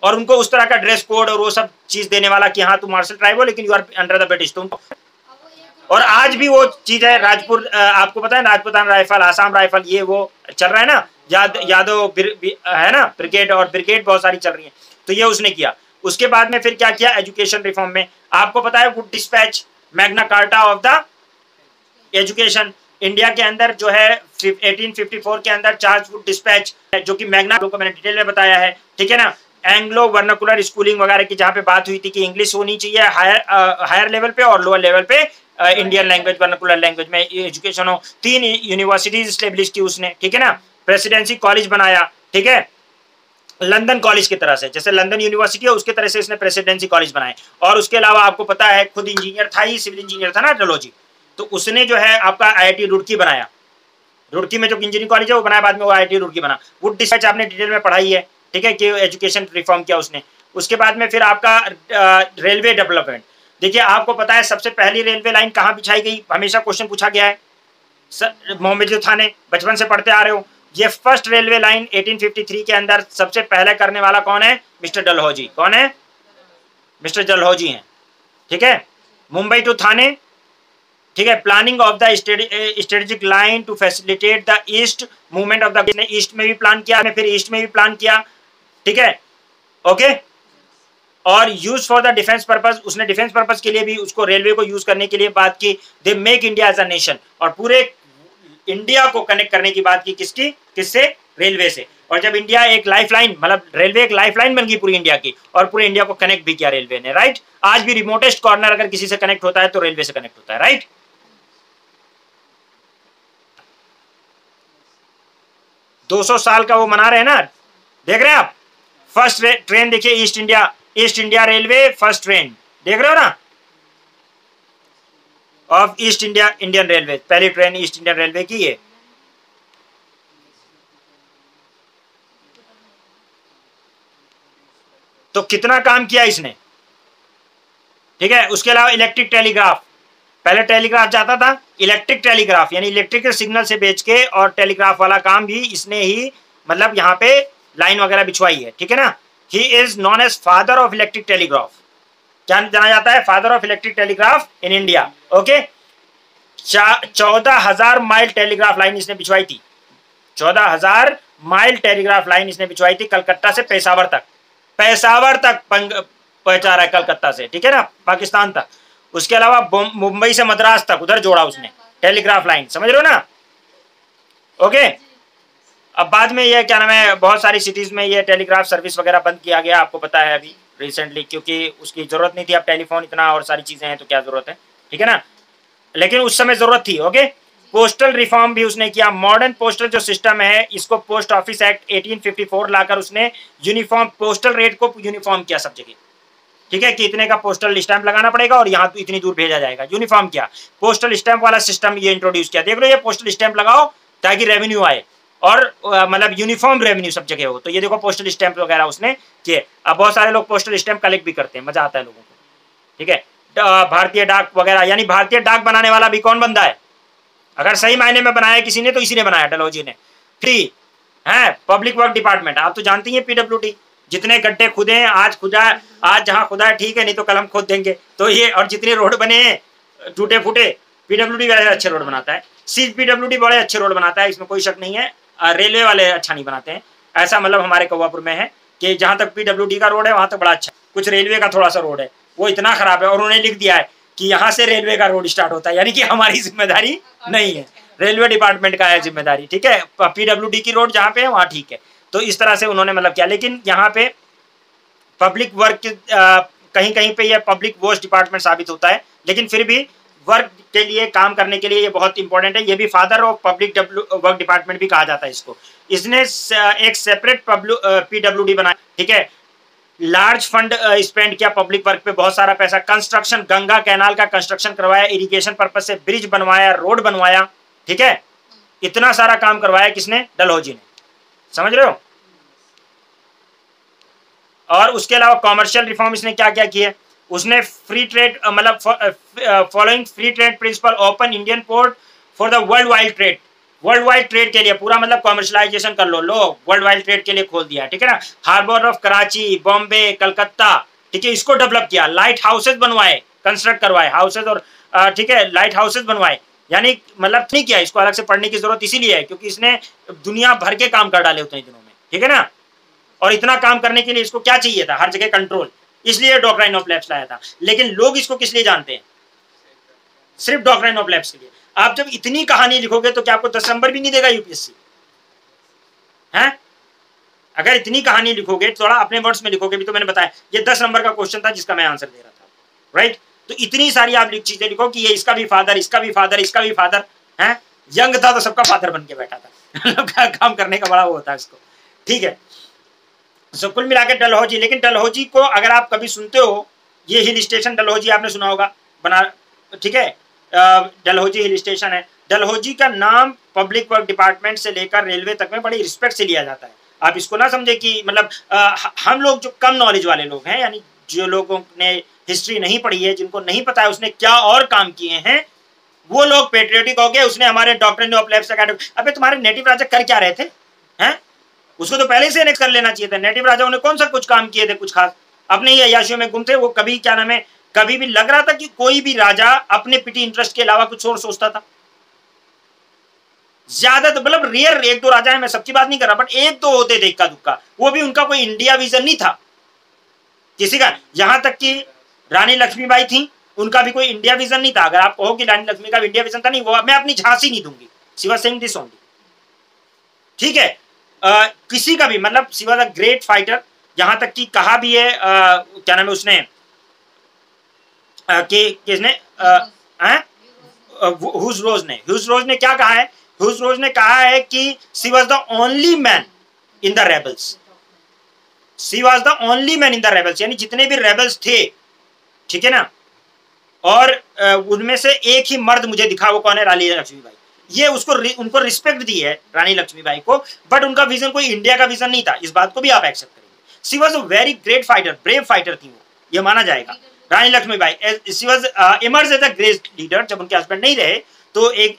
और उनको उस तरह का ड्रेस कोड और वो सब चीज देने वाला कि हाँ तुम मार्शल ट्राइब हो लेकिन you are under the British, तुम। और आज भी वो चीज है, राजपुर, आपको पता है राजपूताना राइफल, आसाम राइफल, ये वो चल रहा है ना, यादव है ना ब्रिगेड, और ब्रिगेड बहुत सारी चल रही है। तो ये उसने किया। उसके बाद में फिर क्या किया? एजुकेशन रिफॉर्म में आपको पता है Wood dispatch, Magna carta of the education. India के अंदर जो है 1854 के अंदर चार्ल्स वुड डिस्पैच, जो कि मैग्ना को मैंने डिटेल में बताया है, ठीक है ना। एंग्लो वर्नाकुलर स्कूलिंग वगैरह की जहाँ पे बात हुई थी कि इंग्लिश होनी चाहिए हायर लेवल पे और लोअर लेवल पे इंडियन लैंग्वेज, वर्नाकुलर लैंग्वेज में एजुकेशन हो। 3 यूनिवर्सिटीज स्टेब्लिश की उसने, ठीक है ना। प्रेसिडेंसी कॉलेज बनाया, ठीक है, लंदन कॉलेज की तरह से, जैसे लंदन यूनिवर्सिटी है उसके तरह से इसने प्रेसिडेंसी कॉलेज बनाए। और उसके अलावा आपको पता है खुद इंजीनियर था ही, सिविल इंजीनियर था ना डलहौजी, तो उसने जो है आपका IIT रुड़की बनाया। रुड़की में जो इंजीनियरिंग कॉलेज है वो बनाया, बाद में वो IIT रुड़की बना। वुड डिस्पैच आपने डिटेल में पढ़ाई है, ठीक है, कि एजुकेशन रिफॉर्म किया उसने। उसके बाद में फिर आपका रेलवे डेवलपमेंट। देखिए आपको पता है सबसे पहली रेलवे लाइन कहाँ बिछाई गई? हमेशा क्वेश्चन पूछा गया है, मोहम्मद थाने, बचपन से पढ़ते आ रहे हो। ये फर्स्ट रेलवे लाइन 1853 के अंदर सबसे पहले करने वाला कौन है? मिस्टर डलहौजी। कौन है? मिस्टर डलहौजी हैं, ठीक है। मुंबई टू थाने, ठीक है। Planning of the strategic line to facilitate the east movement of the, east में भी प्लान किया, फिर ईस्ट में भी प्लान किया, ठीक है, ओके। और use for the defence purpose, उसने डिफेंस पर्पस के लिए भी उसको रेलवे को यूज करने के लिए बात की। They make India as a nation, और पूरे इंडिया को कनेक्ट करने की बात की, किसकी? किससे? रेलवे से। और जब इंडिया एक लाइफलाइन, मतलब रेलवे एक लाइफलाइन बन गई पूरी इंडिया की, और पूरे इंडिया को कनेक्ट भी किया रेलवे ने, राइट। आज भी रिमोटेस्ट कॉर्नर अगर किसी से कनेक्ट होता है तो रेलवे से कनेक्ट होता है, राइट। 200 साल का वो मना रहे हैं ना, देख रहे हैं आप। फर्स्ट ट्रेन देखिए, east India railway first train, देख रहे हो ना, of east India Indian railway, पहली ट्रेन ईस्ट इंडियन रेलवे की है। तो कितना काम किया इसने, ठीक है। उसके अलावा इलेक्ट्रिक टेलीग्राफ, पहले टेलीग्राफ जाता था, इलेक्ट्रिक टेलीग्राफ यानी इलेक्ट्रिकल सिग्नल से बेच के, और टेलीग्राफ वाला काम भी इसने ही मतलब यहाँ पे लाइन वगैरह बिछवाई है, ठीक है ना। He is known as father of electric telegraph, क्या जाना जाता है? Father of electric telegraph in India, okay. 14,000 mile telegraph line इसने बिछवाई थी, 14,000 माइल टेलीग्राफ लाइन इसने बिछवाई थी, कलकत्ता से पेशावर तक, पहुंचा रहा है कलकत्ता से, ठीक है ना, पाकिस्तान तक। उसके अलावा मुंबई से मद्रास तक उधर जोड़ा उसने टेलीग्राफ लाइन, समझ रहे हो ना, ओके। अब बाद में ये क्या नाम है, बहुत सारी सिटीज में ये टेलीग्राफ सर्विस वगैरह बंद किया गया, आपको पता है अभी रिसेंटली, क्योंकि उसकी जरूरत नहीं थी। अब टेलीफोन इतना और सारी चीजें हैं तो क्या जरूरत है, ठीक है ना, लेकिन उस समय जरूरत थी, ओके। पोस्टल रिफॉर्म भी उसने किया। मॉडर्न पोस्टल जो सिस्टम है इसको पोस्ट ऑफिस एक्ट 1854 लाकर उसने यूनिफॉर्म पोस्टल रेट को यूनिफॉर्म किया सब जगह, ठीक है, कि इतने का पोस्टल स्टैंप लगाना पड़ेगा और यहाँ तो इतनी दूर भेजा जाएगा, यूनिफॉर्म किया। पोस्टल स्टैंप वाला सिस्टम ये इंट्रोड्यूस किया, देख लो ये पोस्टल स्टैंप लगाओ ताकि रेवेन्यू आए, और मतलब यूनिफॉर्म रेवेन्यू सब जगह हो। तो ये देखो पोस्टल स्टैंप वगैरह उसने किए। अब बहुत सारे लोग पोस्टल स्टैंप कलेक्ट भी करते हैं, मजा आता है लोगों को, ठीक है। भारतीय डाक वगैरह, यानी भारतीय डाक बनाने वाला भी कौन बंदा है? अगर सही मायने में बनाया किसी ने तो इसी ने बनाया, डलहौजी ने। फ्री है पब्लिक वर्क डिपार्टमेंट, आप तो जानती हैं पीडब्ल्यूडी, जितने गड्ढे खुदे हैं, आज खुदा, आज जहां खुदा है ठीक है, नहीं तो कल हम खोद देंगे। तो ये, और जितने रोड बने हैं टूटे फूटे, पीडब्ल्यूडी वैसे अच्छे रोड बनाता है, सिर्फ पीडब्ल्यूडी बड़े अच्छे रोड बनाता है, इसमें कोई शक नहीं है। रेलवे वाले अच्छा नहीं बनाते हैं, ऐसा मतलब हमारे कौवापुर में है कि जहां तक पीडब्ल्यूडी का रोड है वहां तक बड़ा अच्छा, कुछ रेलवे का थोड़ा सा रोड है वो इतना खराब है, और उन्होंने लिख दिया है कि यहाँ से रेलवे का रोड स्टार्ट होता है, यानी कि हमारी जिम्मेदारी नहीं है, रेलवे डिपार्टमेंट का है जिम्मेदारी, ठीक है। पीडब्ल्यूडी की रोड जहाँ पे है वहाँ ठीक है। तो इस तरह से उन्होंने मतलब किया, लेकिन यहाँ पे पब्लिक वर्क कहीं कहीं पे ये पब्लिक वेस्ट डिपार्टमेंट साबित होता है, लेकिन फिर भी वर्क के लिए, काम करने के लिए ये बहुत इंपॉर्टेंट है। ये भी father of public work department भी कहा जाता है इसको। इसने एक सेपरेट पीडब्ल्यूडी बनाया, ठीक है, लार्ज फंड स्पेंड किया पब्लिक वर्क पे, बहुत सारा पैसा, कंस्ट्रक्शन, गंगा कैनाल का कंस्ट्रक्शन करवाया, इरिगेशन पर्पज से ब्रिज बनवाया, रोड बनवाया, ठीक है, इतना सारा काम करवाया किसने? डलहौजी ने, समझ रहे हो। और उसके अलावा कॉमर्शियल रिफॉर्म इसने क्या क्या किए? उसने फ्री ट्रेड, मतलब following free trade principle, open Indian port for the world wide trade, world wide trade के लिए पूरा मतलब कॉमर्शलाइजेशन कर लो वर्ल्ड वाइड ट्रेड के लिए खोल दिया, ठीक है ना। हार्बर ऑफ कराची, बॉम्बे, कलकत्ता, ठीक है, इसको डेवलप किया। लाइट हाउसेज बनवाए, कंस्ट्रक्ट करवाए हाउसेज, और ठीक है, लाइट हाउसेज बनवाए, यानी मतलब नहीं किया, इसको अलग से पढ़ने की जरूरत इसीलिए है क्योंकि इसने दुनिया भर के काम कर डाले उतने दिनों में, ठीक है ना। और इतना काम करने के लिए इसको क्या चाहिए था? हर जगह कंट्रोल, इसलिए डॉक्ट्राइन ऑफ लैप्स लाया था। लेकिन लोग इसको किस लिए जानते हैं? सिर्फ डॉक्ट्राइन ऑफ लैप्स के लिए। आप जब इतनी कहानी लिखोगे तो क्या आपको 10 नंबर भी नहीं देगा यूपीएससी? हैं? अगर इतनी कहानी लिखोगे, थोड़ा अपने वर्ड्स में लिखोगे भी, तो मैंने बताया ये 10 नंबर का क्वेश्चन था जिसका मैं आंसर दे रहा था, राइट। तो इतनी सारी आप चीजें लिखो कि ये इसका भी फादर, इसका भी फादर, इसका भी फादर है, यंग था तो सबका फादर बन के बैठा था काम करने का बड़ा वो होता है इसको, ठीक है। सो कुल मिलाकर डलहौजी, लेकिन डलहौजी को अगर आप कभी सुनते हो, ये हिल स्टेशन डलहौजी आपने सुना होगा, बना, ठीक है, डलहौजी हिल स्टेशन है। डलहौजी का नाम पब्लिक वर्क डिपार्टमेंट से लेकर रेलवे तक में बड़ी रिस्पेक्ट से लिया जाता है। आप इसको ना समझे कि मतलब हम लोग जो कम नॉलेज वाले लोग हैं, यानी जो लोगों ने हिस्ट्री नहीं पढ़ी है, जिनको नहीं पता है उसने क्या और काम किए हैं, वो लोग पेट्रियोटिक हो गए, उसने हमारे डॉक्ट्रिन ऑफ लैप्स अकेडमी, अबे तुम्हारे नेटिव राजा कर क्या रहे थे? हैं? उसको तो पहले से एनेक्स कर लेना चाहिए था। नेटिव राजाओं ने कौन सा कुछ काम किए थे कुछ खास? अपने ही अय्याशियों में गुम थे वो। कभी क्या नाम है, कभी भी लग रहा था कि कोई भी राजा अपने पिटी इंटरेस्ट के अलावा कुछ और सोचता था? ज्यादा तो मतलब रेयर एक दो राजा है, मैं सबकी बात नहीं कर रहा, बट एक दो होते थे इक्का दुक्का, वो भी उनका कोई इंडिया विजन नहीं था किसी का। यहां तक कि रानी लक्ष्मीबाई थी, उनका भी कोई इंडिया विजन नहीं था। अगर आप कहो कि रानी लक्ष्मी का इंडिया विजन था, नहीं, वो मैं अपनी झांसी नहीं दूंगी, she was saying this only, ठीक है। किसी का भी मतलब she was a great fighter, यहां तक कि कहा भी है, क्या नाम है उसने, कि किसने, ह्यूज रोज ने क्या कहा है? ह्यूज रोज ने कहा है कि she was the only man in the rebels, she was the only man in the rebels, यानी जितने भी रेबल्स थे, ठीक है ना, और उनमें से एक ही मर्द मुझे दिखा, वो कौन है? रानी लक्ष्मीबाई। ये उसको उनको रिस्पेक्ट दी है रानी लक्ष्मीबाई को, बट उनका विजन कोई इंडिया का विजन नहीं था, इस बात को भी आप एक्सेप्ट करेंगे। She was a very great fighter, brave fighter थी वो, ये माना जाएगा। Rani Lakshmibai she was emerge as a great leader, जब उनके हस्बैंड नहीं रहे तो एक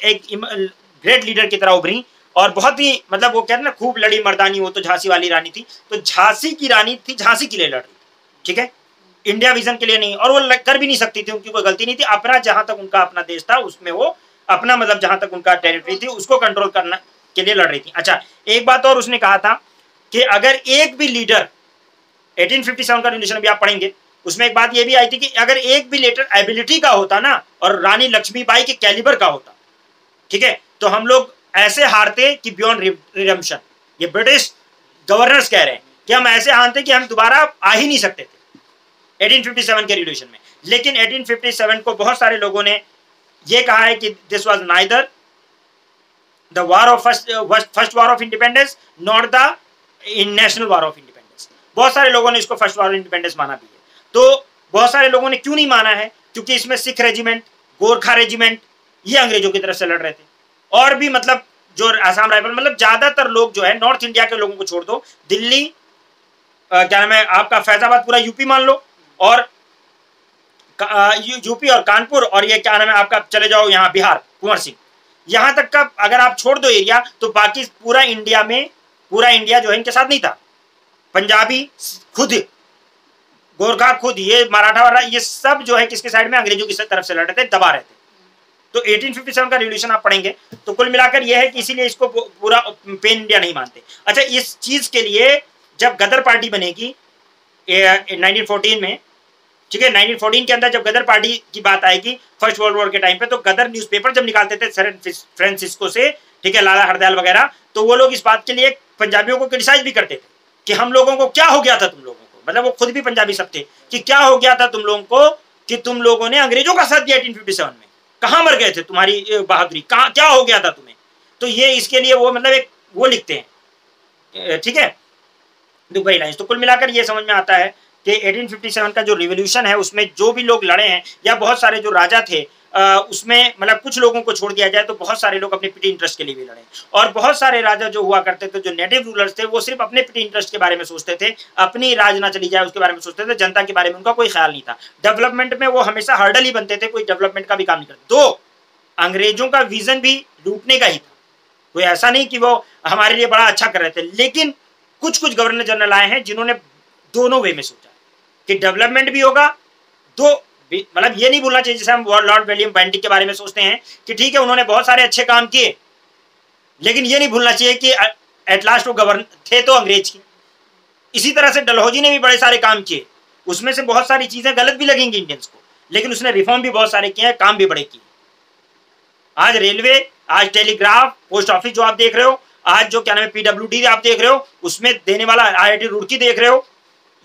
ग्रेट लीडर की तरह उभरी, और बहुत ही मतलब वो कहते हैं ना, खूब लड़ी मर्दानी, वो तो झांसी वाली रानी थी, तो झांसी की रानी थी, झांसी के लिए लड़ रही, ठीक है, इंडिया विजन के लिए नहीं। और वो कर भी नहीं सकती थी, उनकी कोई गलती नहीं थी, अपना जहां तक उनका अपना देश था उसमें वो अपना मतलब जहां तक उनका टेरिटरी थी उसको कंट्रोल करने के लिए लड़ रही थी। अच्छा, एक बात और उसने कहा था कि अगर एक भी लीडर, 1857 का रिवॉल्यूशन भी आप पढ़ेंगे, उसमें एक बात ये भी आई थी कि अगर एक भी लीडर एबिलिटी का होता ना, और रानी लक्ष्मीबाई के कैलिबर का होता, ठीक है, तो हम लोग ऐसे हारते कि बियॉन्ड रिडेम्पशन। ये ब्रिटिश गवर्नर्स कह रहे हैं कि हम ऐसे हारते कि हम दोबारा आ ही नहीं सकते थे 1857 के रिवॉल्यूशन में। लेकिन 1857 को बहुत सारे लोगों ने ये कहा है कि this was neither the war of first war of independence not the national war of independence. बहुत सारे लोगों ने इसको फर्स्ट वॉर ऑफ इंडिपेंडेंस माना भी है। तो बहुत सारे लोगों ने क्यों नहीं माना है? क्योंकि इसमें सिख रेजिमेंट, गोरखा रेजिमेंट, ये अंग्रेजों की तरफ से लड़ रहे थे, और भी मतलब जो आसाम राइफल, मतलब ज्यादातर लोग जो है नॉर्थ इंडिया के लोगों को छोड़ दो, दिल्ली, क्या नाम है आपका, फैजाबाद, पूरा यूपी मान लो, और यूपी और कानपुर, और ये क्या नाम है आपका, चले जाओ यहाँ बिहार, कुंवर सिंह, यहां तक का अगर आप छोड़ दो एरिया, तो बाकी पूरा इंडिया में, पूरा इंडिया जो है इनके साथ नहीं था। पंजाबी खुद, गोरखा खुद, ये मराठा वाला, ये सब जो है किसके साइड में, अंग्रेजों की तरफ से लड़ रहे थे, दबा रहे थे। तो 1857 का रिवॉल्यूशन आप पढ़ेंगे तो कुल मिलाकर यह है कि इसीलिए इसको पूरा पेन इंडिया नहीं मानते। अच्छा, इस चीज के लिए जब गदर पार्टी बनेगी 1914 में, ठीक है, 1914 के अंदर जब गदर पार्टी की बात आएगी फर्स्ट वर्ल्ड वॉर के टाइम पे, तो गदर न्यूज़पेपर जब निकालते थे सैन फ्रांसिस्को से, ठीक है, लाला हरदयाल वगैरह, तो वो लोग इस बात के लिए पंजाबियों को क्रिटिसाइज भी करते थे कि हम लोगों को क्या हो गया था तुम लोगों को, मतलब वो खुद भी पंजाबी सब थे, कि क्या हो गया था तुम लोगों को कि तुम लोगों ने अंग्रेजों का साथ दिया 1857 में, कहां मर गए थे, तुम्हारी बहादुरी कहां, क्या हो गया था तुम्हें। तो ये इसके लिए वो मतलब एक वो लिखते हैं, ठीक है, दुबई लाइन्स। तो कुल मिलाकर ये समझ में आता है कि 1857 का जो रिवॉल्यूशन है उसमें जो भी लोग लड़े हैं, या बहुत सारे जो राजा थे उसमें मतलब कुछ लोगों को छोड़ दिया जाए तो बहुत सारे लोग अपने पिटी इंटरेस्ट के लिए भी लड़े, और बहुत सारे राजा जो हुआ करते थे, जो नेटिव रूलर्स थे, वो सिर्फ अपने पिटी इंटरेस्ट के बारे में सोचते थे, अपनी राज ना चली जाए उसके बारे में सोचते थे, जनता के बारे में उनका कोई ख्याल नहीं था। डेवलपमेंट में वो हमेशा हर्डल ही बनते थे, कोई डेवलपमेंट का भी काम नहीं करते। तो अंग्रेजों का विजन भी लूटने का ही था, कोई ऐसा नहीं कि वो हमारे लिए बड़ा अच्छा कर रहे थे, लेकिन कुछ कुछ गवर्नर जनरल आए हैं जिन्होंने दोनों वे में सोचा कि डेवलपमेंट भी होगा, तो मतलब ये नहीं भूलना चाहिए जैसे हम लॉर्ड विलियम बेंटिक के बारे में सोचते हैं कि ठीक है उन्होंने बहुत सारे अच्छे काम किए, लेकिन ये नहीं भूलना चाहिए कि एट लास्ट वो गवर्नर थे तो अंग्रेज की। इसी तरह से डलहौजी ने भी बड़े सारे काम किए, उसमें से बहुत सारी चीजें गलत भी लगेंगी इंडियंस को, लेकिन उसने रिफॉर्म भी बहुत सारे किए हैं, काम भी बड़े किए। आज रेलवे, आज टेलीग्राफ, पोस्ट ऑफिस जो आप देख रहे हो, आज जो क्या नाम है PWD आप देख रहे हो, उसमें देने वाला IIT रुड़की देख रहे हो,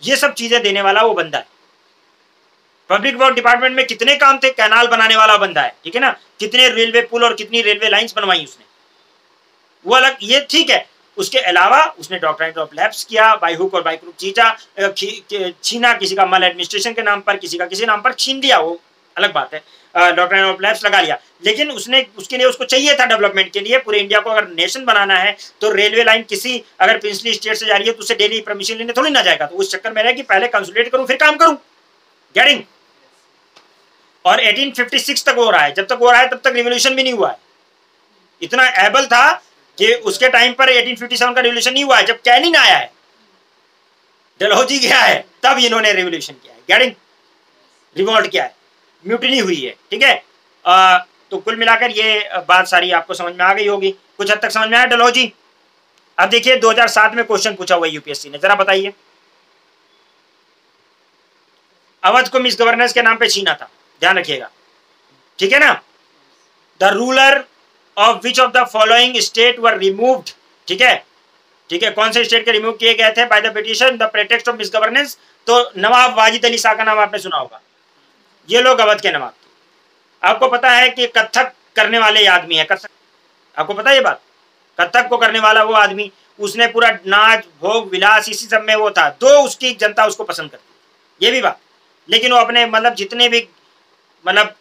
ये सब चीजें देने वाला वो बंदा है। पब्लिक वर्क डिपार्टमेंट में कितने काम थे, कैनाल बनाने वाला बंदा है, ठीक है ना, कितने रेलवे पुल और कितनी रेलवे लाइंस बनवाई उसने, वो अलग, ये ठीक है। उसके अलावा उसने डॉक्टरेट ऑफ लैब्स किया, बाय हुक और बाय क्रुक छीना, किसी का माल एडमिनिस्ट्रेशन के नाम पर, किसी का किसी नाम पर छीन लिया, वो अलग बात है, डॉक्टरेट ऑफ लैब्स लगा लिया, लेकिन उसने उसके लिए उसको चाहिए था डेवलपमेंट के लिए, पूरे इंडिया को अगर नेशन बनाना है तो रेलवे लाइन किसी अगर प्रिंसली स्टेट से जा रही है तो उसे डेली परमिशन लेने थोड़ी ना जाएगा, तो उस चक्कर में रहे कि पहले कंसोलिडेट करूं फिर काम करूं, गेटिंग। और 1856 तक हो रहा है, जब तक हो रहा है तब तक रिवॉल्यूशन भी नहीं हुआ है, इतना एबल था कि उसके टाइम पर 1857 का रिवॉल्यूशन नहीं हुआ है, जब कैनिंग आया है, डलहौजी गया है, तब इन्होंने रिवॉल्यूशन किया है, गेटिंग, रिवॉल्ट किया है, म्यूटिनी हुई है, ठीक है। तो कुल मिलाकर ये बात सारी आपको समझ में आ गई होगी, कुछ हद तक समझ में आया डलहौजी। अब देखिए 2007 में क्वेश्चन पूछा हुआ यूपीएससी ने, जरा बताइए, अवध को मिस गवर्नेंस के नाम पे छीना था, ध्यान रखिएगा, ठीक है ना। The ruler of which of the following state were removed, ठीक है, ठीक है, कौन से स्टेट के रिमूव किए गए थे by the petition the pretext of misgovernance, तो नवाब वाजिद अली शाह का नाम आपने सुना होगा, ये लोग अवध के नवाब थे। आपको पता है कि कथक करने वाले आदमी है, कथक, आपको पता है ये बात, कथक को करने वाला वो आदमी, उसने पूरा नाच भोग विलास इसी सब में वो था, तो उसकी जनता उसको पसंद करती, ये भी बात, लेकिन वो अपने मतलब जितने भी मतलब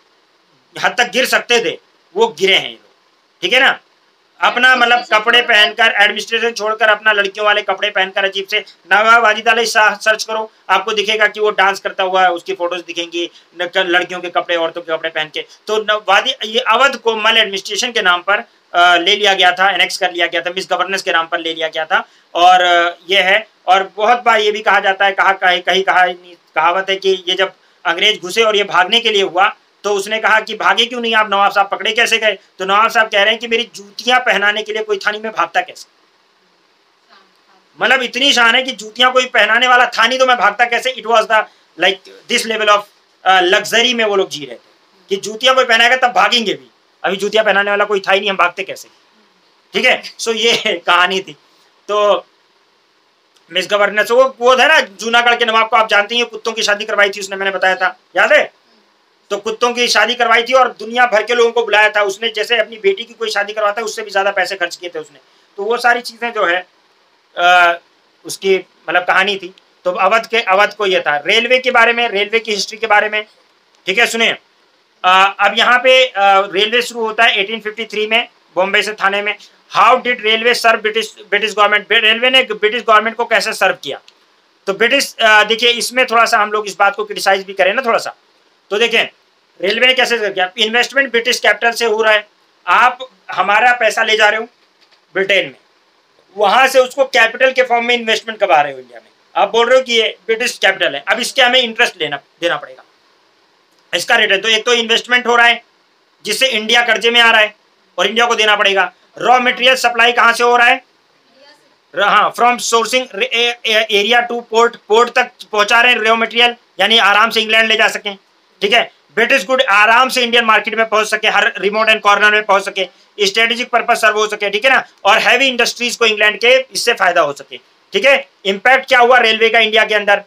हद तक गिर सकते थे वो गिरे हैं ये लोग, ठीक है ना। अपना मतलब कपड़े पहनकर, एडमिनिस्ट्रेशन छोड़कर अपना लड़कियों वाले कपड़े पहनकर अजीब से, नवाब वाजिद अली शाह सर्च करो आपको दिखेगा कि वो डांस करता हुआ है, उसकी फोटोज दिखेंगी लड़कियों के कपड़े, औरतों के कपड़े पहन के। तो ये अवध को मल एडमिनिस्ट्रेशन के नाम पर ले लिया गया था, एनेक्स कर लिया गया था, मिस गवर्नेंस के नाम पर ले लिया गया था, और ये है। और बहुत बार ये भी कहा जाता है, कहीं कहावत है कि ये जब अंग्रेज घुसे और ये भागने के लिए हुआ तो उसने कहा कि भागे क्यों नहीं आप नवाब साहब, पकड़े कैसे गए, तो नवाब साहब कह रहे हैं कि मेरी जूतियां पहनाने के लिए कोई था नहीं, मैं भागता कैसे, मतलब इतनी शान है कि जूतियां कोई पहनाने वाला था नहीं तो मैं भागता कैसे। It was the like this level of luxury में वो लोग जी रहे थे कि जूतियां कोई पहनाएगा तब भागेंगे भी, अभी जूतियां पहनाने वाला कोई था ही नहीं, हम भागते कैसे, ठीक है। सो ये कहानी थी। तो मिस गवर्नेंस वो था ना, जूनागढ़ के नवाब को आप जानते हैं, कुत्तों की शादी करवाई थी उसने, मैंने बताया था, याद है, तो कुत्तों की शादी करवाई थी और दुनिया भर के लोगों को बुलाया था उसने, जैसे अपनी बेटी की कोई शादी करवाता है उससे भी ज्यादा पैसे खर्च किए थे उसने। तो वो सारी चीजें जो है उसकी मतलब कहानी थी। तो अवध को ये था। रेलवे के बारे में, रेलवे की हिस्ट्री के बारे में, ठीक है, सुनिए। अब यहाँ पे रेलवे शुरू होता है 1853 में बॉम्बे से थाने में। How did railway serve British government, railway ने ब्रिटिश गवर्नमेंट को कैसे सर्व किया। तो ब्रिटिश देखिए इसमें थोड़ा सा हम लोग इस बात को क्रिटिसाइज भी करें ना थोड़ा सा, तो देखें रेलवे कैसे किया, इन्वेस्टमेंट ब्रिटिश कैपिटल से हो रहा है, आप हमारा पैसा ले जा रहे हो ब्रिटेन में, वहां से उसको कैपिटल के फॉर्म में इन्वेस्टमेंट करवा रहे हो इंडिया में, आप बोल रहे हो कि ये ब्रिटिश कैपिटल है, अब इसके हमें इंटरेस्ट देना पड़ेगा, इसका रिटर्न। तो एक तो इन्वेस्टमेंट हो रहा है जिससे इंडिया कर्जे में आ रहा है और इंडिया को देना पड़ेगा। रॉ मटेरियल सप्लाई कहां से हो रहा है, हाँ, from sourcing area two port, port तक पहुंचा रहे हैं रॉ मटेरियल, यानी आराम से इंग्लैंड ले जा सकें, ठीक है। ब्रिटिश गुड आराम से इंडियन मार्केट में पहुंच सके, हर रिमोट एंड कॉर्नर में पहुंच सके, स्ट्रेटेजिक पर्पस सर्व हो सके, ठीक है ना, और हैवी इंडस्ट्रीज को इंग्लैंड के इससे फायदा हो सके, ठीक है। इंपैक्ट क्या हुआ रेलवे का इंडिया के अंदर,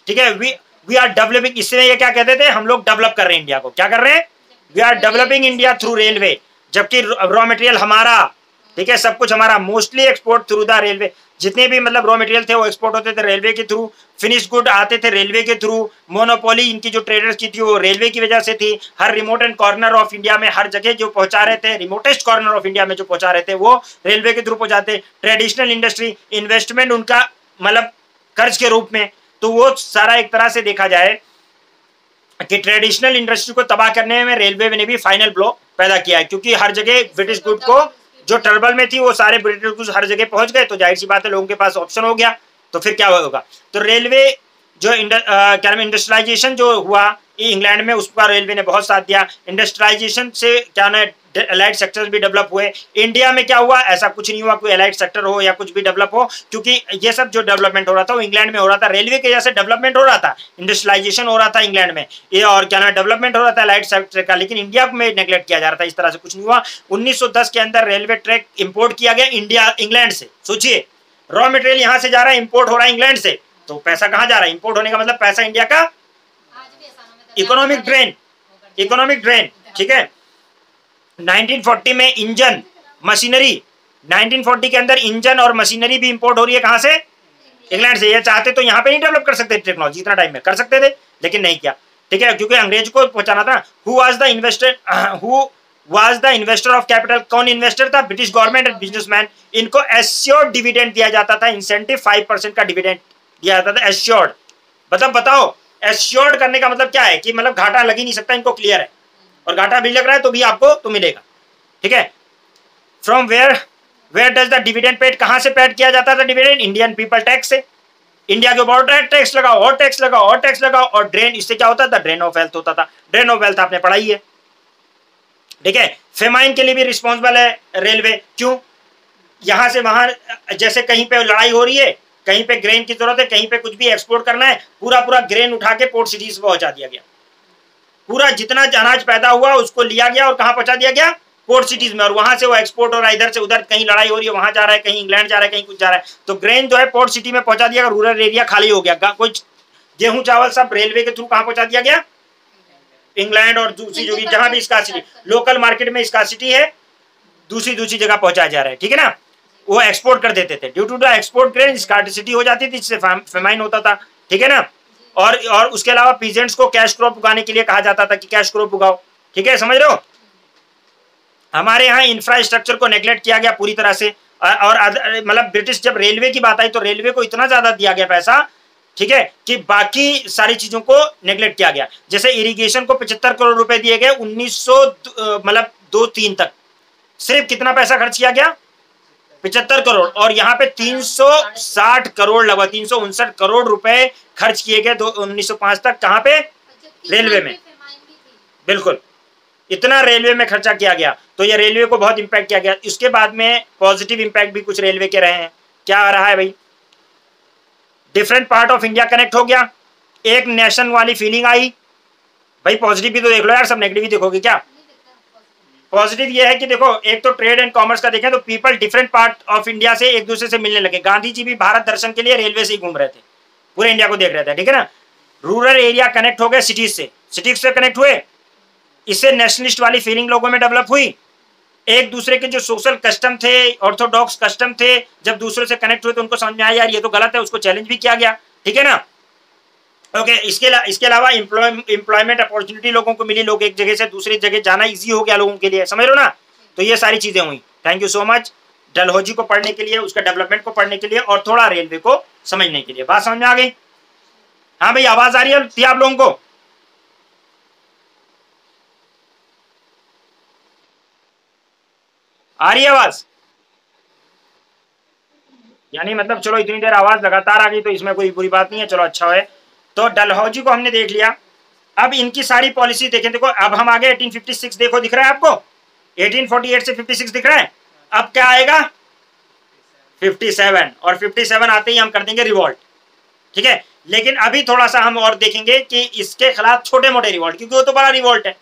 ठीक है, वी आर डेवलपिंग, इसमें ये क्या कहते थे, हम लोग डेवलप कर रहे हैं इंडिया को, क्या कर रहे हैं, we are developing India through railway, जबकि रॉ मटेरियल हमारा, ठीक है, सब कुछ हमारा, mostly export through the railway, जितने भी मतलब रॉ मटेरियल थे वो एक्सपोर्ट होते थे रेलवे के थ्रू, फिनिश गुड आते थे रेलवे के थ्रू, मोनोपोली इनकी जो ट्रेडर्स की थी वो रेलवे की वजह से थी, हर remote and corner of India में, हर जगह जो पहुंचा रहे थे, रिमोटेस्ट कॉर्नर ऑफ इंडिया में जो पहुंचा रहे थे वो रेलवे के थ्रू पहुंचाते। ट्रेडिशनल इंडस्ट्री इन्वेस्टमेंट उनका मतलब कर्ज के रूप में, तो वो सारा एक तरह से देखा जाए कि ट्रेडिशनल इंडस्ट्री को तबाह करने में रेलवे ने भी फाइनल ब्लो पैदा किया है, क्योंकि हर जगह ब्रिटिश गुड को जो ट्रबल में थी वो सारे ब्रिटिश गुड्स हर जगह पहुंच गए, तो जाहिर सी बात है लोगों के पास ऑप्शन हो गया, तो फिर क्या होगा, तो रेलवे जो क्या नाम इंडस्ट्रियलाइजेशन जो हुआ इंग्लैंड में, उसका रेलवे ने बहुत साथ दिया। इंडस्ट्रियलाइजेशन से क्या ना एलाइड सेक्टर्स भी डेवलप हुए। इंडिया में क्या हुआ, ऐसा कुछ नहीं हुआ कोई एलाइड सेक्टर हो या कुछ भी डेवलप हो, क्योंकि ये सब जो डेवलपमेंट हो रहा था वो इंग्लैंड में हो रहा था, रेलवे के जैसे डेवलपमेंट हो रहा था, इंडस्ट्रियलाइजेशन हो रहा था इंग्लैंड में, ये और क्या ना डेवलपमेंट हो रहा था एलाइड सेक्टर का, लेकिन इंडिया में नेग्लेक्ट किया जा रहा था, इस तरह से कुछ नहीं हुआ। 1910 के अंदर रेलवे ट्रैक इंपोर्ट किया गया इंडिया इंग्लैंड से, सोचिए रॉ मटेरियल यहाँ से जा रहा है, इंपोर्ट हो रहा है इंग्लैंड से, तो पैसा कहाँ जा रहा है, इंपोर्ट होने का मतलब पैसा इंडिया का इकोनॉमिक ड्रेन, ठीक है। 1940 में इंजन मशीनरी, 1940 के अंदर इंजन और मशीनरी भी इंपोर्ट हो रही है कहां से, इंग्लैंड से। ये चाहते तो यहाँ पे नहीं डेवलप कर सकते टेक्नोलॉजी, इतना टाइम में कर सकते थे लेकिन नहीं किया, ठीक है, क्योंकि अंग्रेज को पहुंचाना था। Who was the investor of capital, कौन इन्वेस्टर था, ब्रिटिश गवर्नमेंट एंड बिजनेसमैन। इनको एश्योर्ड डिविडेंड दिया जाता था, इंसेंटिव 5% का डिविडेंड दिया जाता था, एश्योर्ड। मतलब बताओ एश्योर्ड करने का मतलब क्या है, कि मतलब घाटा लग ही नहीं सकता, इनको क्लियर है, और घाटा भी लग रहा है तो भी आपको तो मिलेगा, ठीक है। From where does the dividend paid, कहां से पेड किया जाता था डिविडेंड, इंडियन पीपल टैक्स से। इंडिया के ऊपर टैक्स लगाओ और टैक्स लगाओ और टैक्स लगाओ, और ड्रेन, इससे क्या होता था, ड्रेन ऑफ वेल्थ होता था। ड्रेन ऑफ वेल्थ आपने पढ़ाई है, ठीक है। फेमाइन के लिए भी रिस्पॉन्सिबल है रेलवे, क्यों, यहां से वहां जैसे कहीं पे लड़ाई हो रही है, कहीं पे ग्रेन की जरूरत है, कहीं पे कुछ भी एक्सपोर्ट करना है, पूरा ग्रेन उठा के पोर्ट सिटीज पे पहुंचा दिया गया, पूरा जितना अनाज पैदा हुआ उसको लिया गया और कहां पहुंचा दिया गया, पोर्ट सिटीज में, और वहां से वो एक्सपोर्ट हो रहा है, इधर से उधर, कहीं लड़ाई हो रही है वहां जा रहा है, कहीं इंग्लैंड जा रहा है, कहीं कुछ जा रहा है, तो ग्रेन जो है पोर्ट सिटी में पहुंचा दिया, रूरल एरिया खाली हो गया, कुछ गेहूं चावल सब रेलवे के थ्रू कहां पहुंचा दिया गया, इंग्लैंड और दूसरी जो जहां भी स्कार्सिटी, लोकल मार्केट में स्कार्सिटी है, दूसरी जगह पहुंचाया जा रहा है, ठीक है ना, वो एक्सपोर्ट कर देते थे। Due to the export grain scarcity हो जाती थी, जिससे फेमाइन होता था, ठीक है ना। और उसके अलावा पीजेंट्स को कैश क्रॉप उगाने के लिए कहा जाता था कि कैश क्रॉप उगाओ, ठीक है, समझ रहे हो। हमारे यहाँ इंफ्रास्ट्रक्चर को नेग्लेक्ट किया गया पूरी तरह से, और मतलब ब्रिटिश जब रेलवे की बात आई तो रेलवे को इतना ज्यादा दिया गया पैसा, ठीक है, कि बाकी सारी चीजों को नेग्लेक्ट किया गया। जैसे इरिगेशन को 75 करोड़ रुपए दिए गए 1900 मतलब 2-3 तक, सिर्फ कितना पैसा खर्च किया गया, 75 करोड़, और यहाँ पे 360 करोड़ लगभग 359 करोड़ रुपए खर्च किए गए 1905 तक, कहाँ पे, रेलवे में, बिल्कुल इतना रेलवे में खर्चा किया गया, तो ये रेलवे को बहुत इंपैक्ट किया गया। इसके बाद में पॉजिटिव इंपैक्ट भी कुछ रेलवे के रहे हैं, क्या आ रहा है भाई, different part of India connect हो गया, एक नेशन वाली फीलिंग आई भाई। पॉजिटिव भी तो देख लो यार, सब नेगेटिव ही देखोगे क्या। पॉजिटिव ये है कि देखो, एक तो ट्रेड एंड कॉमर्स का देखें तो people different part of India से एक दूसरे से मिलने लगे। गांधी जी भी भारत दर्शन के लिए रेलवे से ही घूम रहे थे, पूरे इंडिया को देख रहे थे, ठीक है ना। रूरल एरिया कनेक्ट हो गए सिटीज से कनेक्ट हुए, इससे नेशनलिस्ट वाली फीलिंग लोगों में डेवलप हुई। एक दूसरे के जो सोशल कस्टम थे, ऑर्थोडॉक्स कस्टम थे, जब दूसरे से कनेक्ट हुए तो उनको समझ में आया यार ये तो गलत है, उसको चैलेंज भी किया गया, ठीक है ना। ओके, इसके अलावा एम्प्लॉयमेंट अपॉर्चुनिटी लोगों को मिली, लोग एक जगह से दूसरी जगह जाना इजी हो गया लोगों के लिए, समझ लो ना। तो ये सारी चीजें हुई। Thank you so much Dalhousie को पढ़ने के लिए, उसका डेवलपमेंट को पढ़ने के लिए, और थोड़ा रेलवे को समझने के लिए। बात समझ में आ गई, हाँ भाई, आवाज आ रही है आप लोगों को, आ रही है आवाज? यानी मतलब चलो इतनी देर आवाज लगातार आ गई तो इसमें कोई बुरी बात नहीं है, चलो अच्छा है। तो डलहौजी को हमने देख लिया। अब इनकी सारी पॉलिसी देखें, देखो अब हम आगे 1856, देखो दिख रहा है आपको 1848 से 56 दिख रहा है। अब क्या आएगा 57, और 57 आते ही हम कर देंगे रिवॉल्ट, ठीक है। लेकिन अभी थोड़ा सा हम और देखेंगे कि इसके खिलाफ छोटे मोटे रिवॉल्ट, क्योंकि वो तो बड़ा रिवॉल्ट है।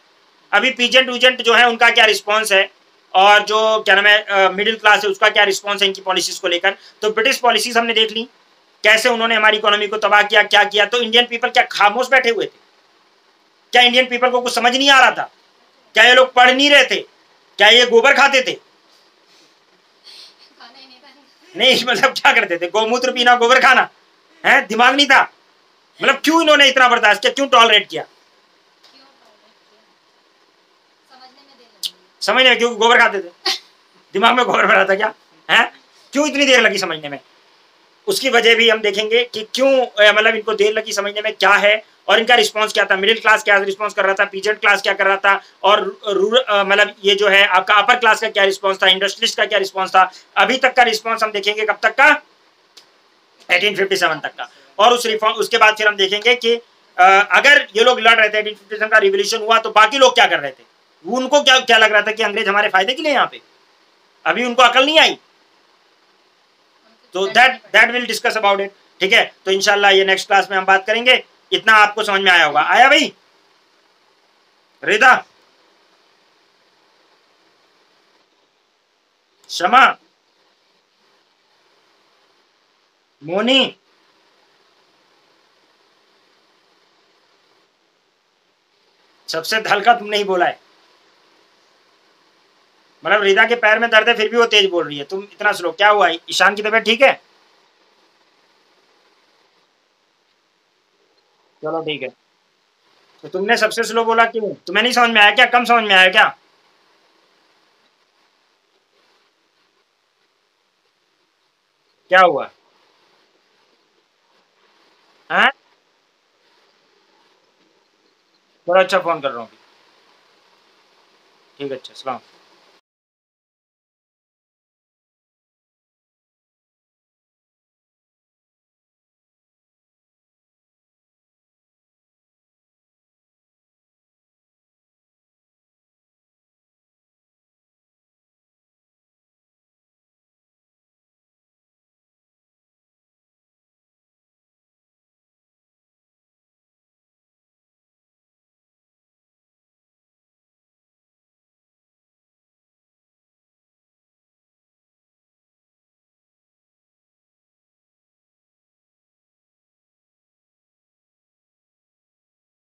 अभी पीजेंट वीजेंट जो है उनका क्या रिस्पॉन्स है, और जो क्या नाम है मिडिल क्लास है उसका क्या रिस्पॉन्स है इनकी पॉलिसीज को लेकर। तो ब्रिटिश पॉलिसीज हमने देख ली, कैसे उन्होंने हमारी इकोनॉमी को तबाह किया, क्या किया। तो इंडियन पीपल क्या खामोश बैठे हुए थे? क्या इंडियन पीपल को कुछ समझ नहीं आ रहा था? क्या ये लोग पढ़ नहीं रहे थे? क्या ये गोबर खाते थे? नहीं, मतलब क्या करते थे? गोमूत्र पीना, गोबर खाना है? दिमाग नहीं था? मतलब क्यों इन्होंने इतना बर्दाश्त किया, क्यों टॉलरेट किया? समझने में, क्योंकि गोबर खाते थे, दिमाग में गोबर भरा था क्या है? क्यों इतनी देर लगी समझने में? उसकी वजह भी हम देखेंगे कि क्यों मतलब इनको देर लगी समझने में, क्या है, और इनका रिस्पांस क्या था। मिडिल क्लास क्या रिस्पांस कर रहा था, पीजेंट क्लास क्या कर रहा था, और रूरल मतलब ये जो है आपका अपर क्लास का क्या रिस्पांस था, इंडस्ट्रियलिस्ट का क्या रिस्पांस था। अभी तक का रिस्पांस हम देखेंगे, कब तक का? 1857 तक का। और उस रिफॉर्म, उसके बाद फिर हम देखेंगे कि अगर ये लोग लड़ रहे थे, 1857 का रिवोल्यूशन हुआ, तो बाकी लोग क्या कर रहे थे? उनको क्या क्या लग रहा था कि अंग्रेज हमारे फायदे के लिए यहाँ पे? अभी उनको अकल नहीं आई। तो that will discuss about it, ठीक है। तो इंशाल्लाह ये नेक्स्ट क्लास में हम बात करेंगे। इतना आपको समझ में आया होगा। आया भाई? रिदा, शमा, मोनी, सबसे हल्का तुमने ही बोला है। मतलब रिदा के पैर में दर्द है फिर भी वो तेज बोल रही है, तुम इतना स्लो, क्या हुआ? ईशान की तबीयत ठीक है? चलो ठीक है। तो तुमने सबसे स्लो बोला क्यों? तुम्हें नहीं समझ में आया क्या? कम समझ में आया क्या? क्या हुआ? हाँ, थोड़ा अच्छा फोन कर रहा हूँ। ठीक है, अच्छा, सलाम।